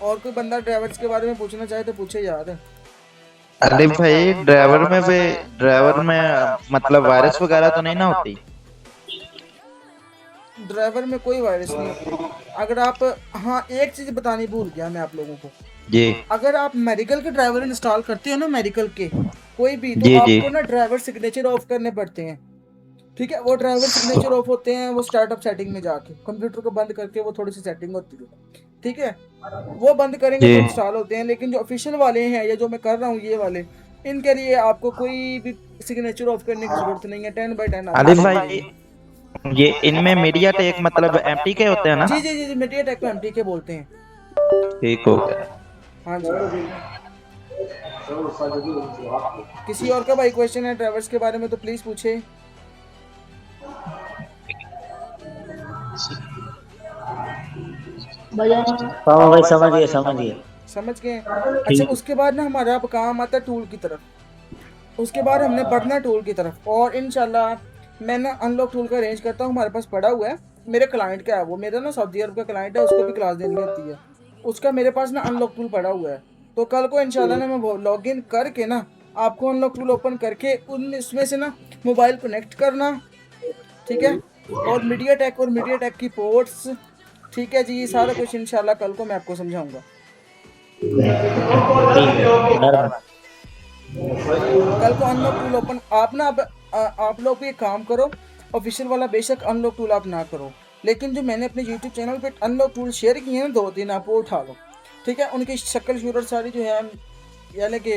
S1: और कोई बंदा ड्राइवर्स के बारे में पूछना चाहे तो पूछे यार।
S6: अली भाई ड्राइवर में मतलब वायरस वगैरह तो नहीं ना होती?
S1: ड्राइवर में कोई वायरस नहीं होती। अगर आप, हाँ एक चीज बतानी भूल गया मैं आप लोगों को,
S6: जी
S1: अगर आप मेडिकल के ड्राइवर इंस्टॉल करते हो ना, मेडिकल के कोई भी, तो
S6: जी जी
S1: आपको ना ड्राइवर सिग्नेचर ऑफ करने पड़ते हैं। ठीक है, वो ड्राइवर सिग्नेचर ऑफ होते हैं वो स्टार्टअप सेटिंग में जाके कंप्यूटर को बंद करके, वो थोड़ी सी सेटिंग होती है, ठीक है, वो बंद करेंगे
S6: जी।
S1: तो इंस्टॉल होते हैं। लेकिन जो ऑफिशियल वाले हैं या जो मैं कर रहा हूँ ये वाले, इनके लिए आपको कोई भी सिग्नेचर ऑफ करने की जरूरत नहीं है। 10/10
S6: अली भाई ये इनमें मीडिया टेक मतलब एमटी के होते हैं ना?
S1: जी जी जी जी, मीडिया टेक को एमटी के बोलते हैं।
S6: ठीक हो गया।
S1: हाँ जी। किसी और का भाई क्वेश्चन है ड्राइवर्स के बारे में तो प्लीज पूछे।
S7: हाँ भाई समझ गए
S1: समझ गए। अच्छा, उसके बाद ना हमारा अब काम आता है टूल की तरफ। उसके बाद हमने बढ़ना टूल की तरफ, और इंशाल्लाह मैं ना अनलॉक टूल का अरेंज करता हूँ, हमारे पास पड़ा हुआ है। मेरे क्लाइंट का है वो, मेरा ना सऊदी अरब का क्लाइंट है, उसको भी क्लास देनी होती है, उसका मेरे पास ना अनलॉक टूल पड़ा हुआ है। तो कल को इंशाल्लाह ना मैं लॉग इन करके ना आपको अनलॉक टूल ओपन करके उसमें से ना मोबाइल कनेक्ट करना, ठीक है, और मीडिया टेक की पोर्ट्स, ठीक है जी, ये सारा कुछ इंशाल्लाह कल को मैं आपको समझाऊंगा। कल को अनलॉक टूल ओपन आप ना, अब आप लोग भी एक काम करो, ऑफिशियल वाला बेशक अनलॉक टूल आप ना करो, लेकिन जो मैंने अपने यूट्यूब चैनल पे अनलॉक टूल शेयर किए हैं ना 2-3, आप वो उठा लो, ठीक है। उनकी शक्ल सूरत सारी जो है, यानी कि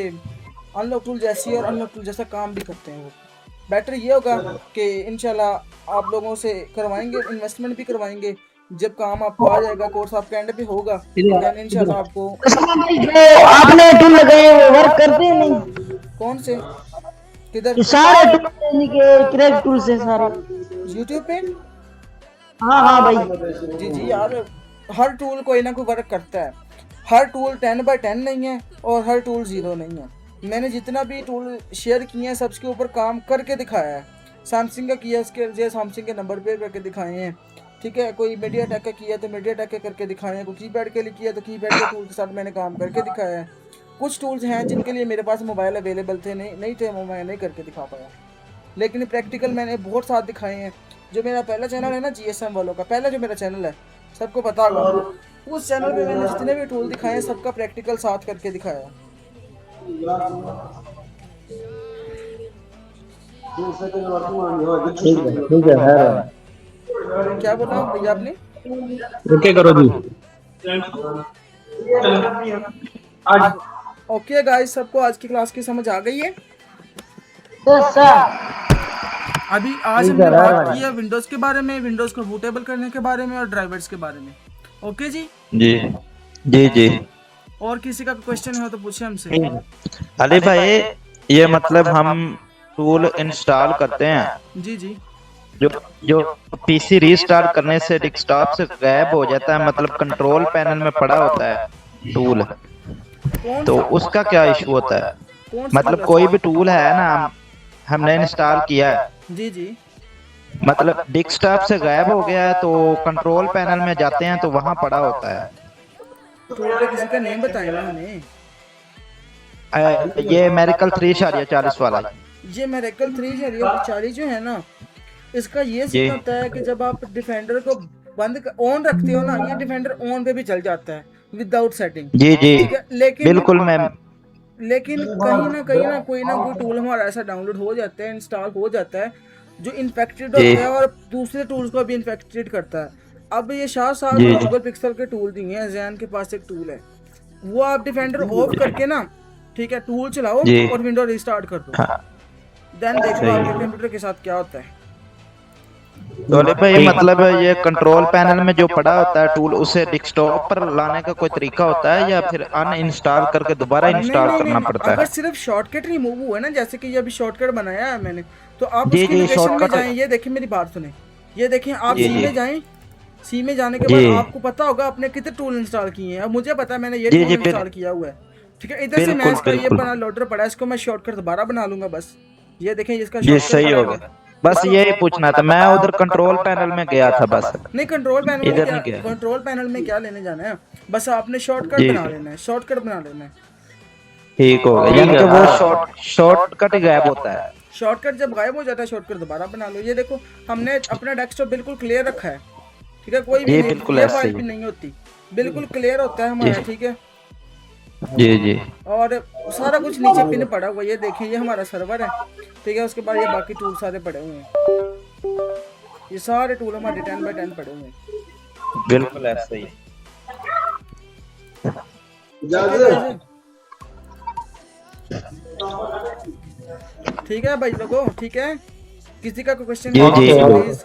S1: अनलॉक टूल जैसी और अनलॉक टूल जैसा काम भी करते हैं वो। बेटर ये होगा कि इंशाल्लाह आप लोगों से करवाएंगे, इन्वेस्टमेंट भी करवाएंगे। जब काम आपको आ जाएगा, कोर्स आपके एंड पे होगा, देन इंशाल्लाह आपको।
S3: जो आपने टूल लगाए वो वर्क करते हैं नहीं?
S1: कौन से, किधर?
S3: सारे टूल के क्रैक टूल से सारे
S1: यूट्यूब पे?
S3: हाँ हाँ भाई।
S1: जी जी यार, हर टूल कोई ना कोई वर्क करता है। हर टूल 10/10 नहीं है और हर टूल 0 नहीं है। मैंने जितना भी टूल शेयर किए हैं सबके ऊपर काम करके दिखाया है। सैमसंग का किया, उसके सैमसंग के नंबर पे करके दिखाए हैं, ठीक है। कोई मीडिया टेक का किया तो मीडिया टेक के करके दिखाए हैं, कोई कीपैड के लिए किया तो कीपैड के टूल के साथ मैंने काम करके दिखाया है। कुछ टूल्स हैं जिनके लिए मेरे पास मोबाइल अवेलेबल थे, नहीं थे, वो मैं नहीं करके दिखा पाया, लेकिन प्रैक्टिकल मैंने बहुत साथ दिखाए हैं। जो मेरा पहला चैनल है ना GSM वालों का, पहला जो मेरा चैनल है, सबको पता होगा, उस चैनल पे मैंने जितने भी टूल दिखाए हैं सबका प्रैक्टिकल साथ करके दिखाया है।
S7: ठीक है
S1: क्या बोला भैया आपने?
S4: ओके करो जी।
S1: ओके गाइस, सबको आज की क्लास की समझ आ गई है? अभी आज हमने बात की है विंडोज के बारे में, विंडोज को बूटेबल करने के बारे में और ड्राइवर्स के बारे में। ओके जी
S6: जी जी जी।
S1: और किसी का क्वेश्चन हो तो पूछे हमसे।
S6: अली भाई ये मतलब हम टूल इंस्टॉल करते हैं,
S1: जी जी,
S6: जो पीसी रीस्टार्ट करने से डेस्कटॉप से गायब हो जाता है, मतलब कंट्रोल पैनल में पड़ा होता है टूल, तो उसका क्या इशू होता है? मतलब कोई भी टूल है ना हमने इंस्टॉल किया है,
S1: जी जी,
S6: मतलब डेस्कटॉप से गायब हो गया है, तो कंट्रोल पैनल में जाते हैं तो वहां पड़ा होता है।
S1: टूल पे किसी का नेम बताया ना हमें।
S6: ये मेरिकल 3/40 वाला।
S1: ये मेरिकल 3/40 जो है ना, इसका ये सीन होता है कि जब आप डिफेंडर को बंद ऑन रखते हो ना, ये डिफेंडर ऑन पे भी चल जाता है विदाउट सेटिंग।
S6: जी जी,
S1: लेकिन
S6: बिल्कुल मैम।
S1: लेकिन कहीं ना कोई ना कोई टूल हमारा ऐसा डाउनलोड हो जाता है, इंस्टॉल हो जाता है, जो इन्फेक्टेड होता है और दूसरे टूल्स को भी इन्फेक्टेड करता है। अब ये शाह साहब गूगल पिक्सल के टूल दिए हैं, जैन के पास एक टूल है, वो आप डिफेंडर ऑफ करके ना, ठीक है, टूल चलाओ और विंडो रिस्टार्ट कर दो, देन देखो आपके कंप्यूटर के साथ क्या होता है।
S6: तो भाई मतलब ये कंट्रोल पैनल में जो पड़ा होता है टूल, उसे डेस्कटॉप पर लाने का कोई तरीका होता है या फिर अनइंस्टॉल करके दोबारा इंस्टॉल करना पड़ता है?
S1: अगर सिर्फ शॉर्टकट रिमूव हुआ है ना, जैसे कि ये अभी शॉर्टकट बनाया है मैंने, तो आप उसकी लोकेशन में जाएं। ये देखिए मेरी बात सुने, ये देखें आप सी में जाएं, सी में जाने के बाद आपको पता होगा आपने कितने टूल इंस्टॉल किए हैं। अब मुझे पता है मैंने ये टूल इंस्टॉल किया हुआ है, ठीक है। इधर से मैं इसका ये बना लोडर पड़ा है, इसको मैं शॉर्टकट दोबारा बना लूंगा बस। ये देखें इसका शॉर्टकट
S6: सही हो गया। बस यही पूछना था, मैं उधर कंट्रोल पैनल में गया था बस।
S1: नहीं, कंट्रोल पैनल में क्या लेने जाना है, बस आपने शॉर्टकट
S6: जी।
S1: बना लेना है, शॉर्टकट बना लेना है।
S6: ठीक हो गया, यानी कि वो शॉर्टकट ही गायब होता है।
S1: शॉर्टकट जब गायब हो जाता है शॉर्टकट दोबारा बना लो। ये देखो हमने अपना डेस्कटॉप बिल्कुल क्लियर रखा है, ठीक है, कोई भी
S6: ये
S1: नहीं
S6: बिल्कुल
S1: ये
S6: ऐसे
S1: फाइल
S6: ही।
S1: भी नहीं होती, बिल्कुल क्लियर होता है हमारा,
S6: जी।
S1: ठीक है।
S6: जी जी
S1: और सारा कुछ नीचे पिन पड़ा हुआ है, ये देखें ये हमारा सर्वर है, ठीक है। उसके बाद ये बाकी टूल सारे पड़े हुए हैं, ये सारे टूल हमारे 10x10 पड़े हुए हैं।
S6: बिल्कुल ऐसे ही।
S8: इजाजत
S1: ठीक है भाई लोगों, ठीक है। किसी का कोई क्वेश्चन
S6: जी, जी।
S1: प्लीज?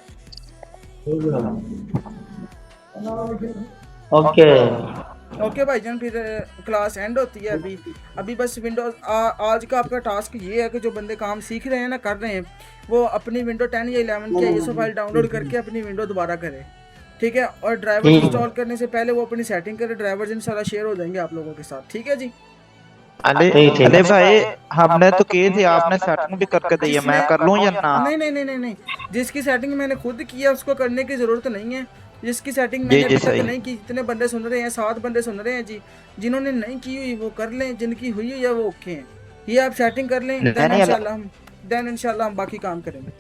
S7: ओके
S1: ओके भाईजान, फिर क्लास एंड होती है अभी। अभी बस विंडोज आज का आपका टास्क ये है कि जो बंदे काम सीख रहे हैं ना, कर रहे हैं, वो अपनी विंडो 10 या 11 की ISO फाइल डाउनलोड करके अपनी विंडो दोबारा करें, ठीक है। और ड्राइवर इंस्टॉल करने से पहले वो अपनी सेटिंग करें, ड्राइवर्स इंशाल्लाह शेयर हो जाएंगे आप लोगों के साथ, ठीक है जी।
S6: अले भाई हमने तो की थी, आपने सेटिंग भी करके दी है, मैं कर लूं या ना?
S1: नहीं नहीं नहीं नहीं नहीं, जिसकी सेटिंग मैंने खुद की है उसको करने की जरूरत नहीं है। जिसकी सेटिंग
S6: जी,
S1: मैंने
S6: जी,
S1: अभी तक
S6: सही।
S1: नहीं की, इतने बंदे सुन रहे हैं, 7 बंदे सुन रहे हैं जी, जिन्होंने नहीं की हुई वो कर लें, जिनकी हुई हुई है वो ओके हैं। ये आप सेटिंग कर लें,
S6: नहीं,
S1: देन
S6: नहीं,
S1: इंशाल्लाह हम बाकी काम करेंगे।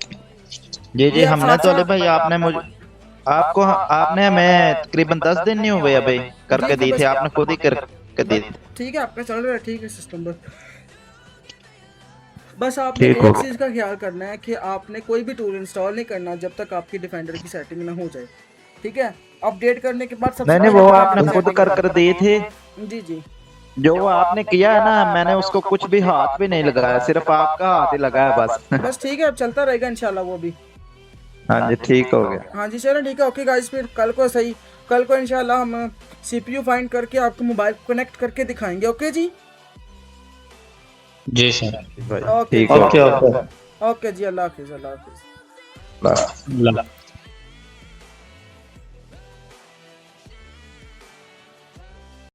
S6: जी जी,
S1: ये आप
S6: हमने तो
S1: साथ-
S6: अले भाई आपने मुझे आपने हमें तकरीबन 10 दिन नहीं हुए अभी करके दी थी, आपने खुद ही करके दी थी।
S1: ठीक है, आपका चल रहा है, ठीक है सिस्टम। बस आपने
S6: ठीक
S1: एक
S6: होगा।
S1: चीज़ का ख्याल करना है कि आपने कोई भी टूल इंस्टॉल नहीं करना जब तक आपकी डिफेंडर की सेटिंग ना हो जाए, ठीक है। अपडेट करने के बाद सबसे
S6: नहीं नहीं,
S1: पहले
S6: वो
S1: Defender
S6: आपने
S1: की
S6: खुद
S1: setting
S6: कर दी थी।
S1: जी जी।
S6: जो वो आपने किया है ना, मैंने उसको कुछ भी हाथ भी नहीं लगाया, सिर्फ आपका हाथ ही लगाया बस।
S1: बस ठीक है, अब चलता रहेगा इंशाल्लाह वो भी।
S6: हाँ जी, ठीक हो गया।
S1: हाँ जी चलो ठीक है, ओके गाइस, फिर कल को इंशाल्लाह हम CPU फाइंड करके आपको मोबाइल को कनेक्ट करके दिखाएंगे, ओके जी।
S4: जी सर।
S1: ओके
S6: ठीक हो
S7: ओके ओके
S1: ओके जी, अल्लाह हाफिज़, अल्लाह हाफिज़।
S6: गया।
S4: अल्लाह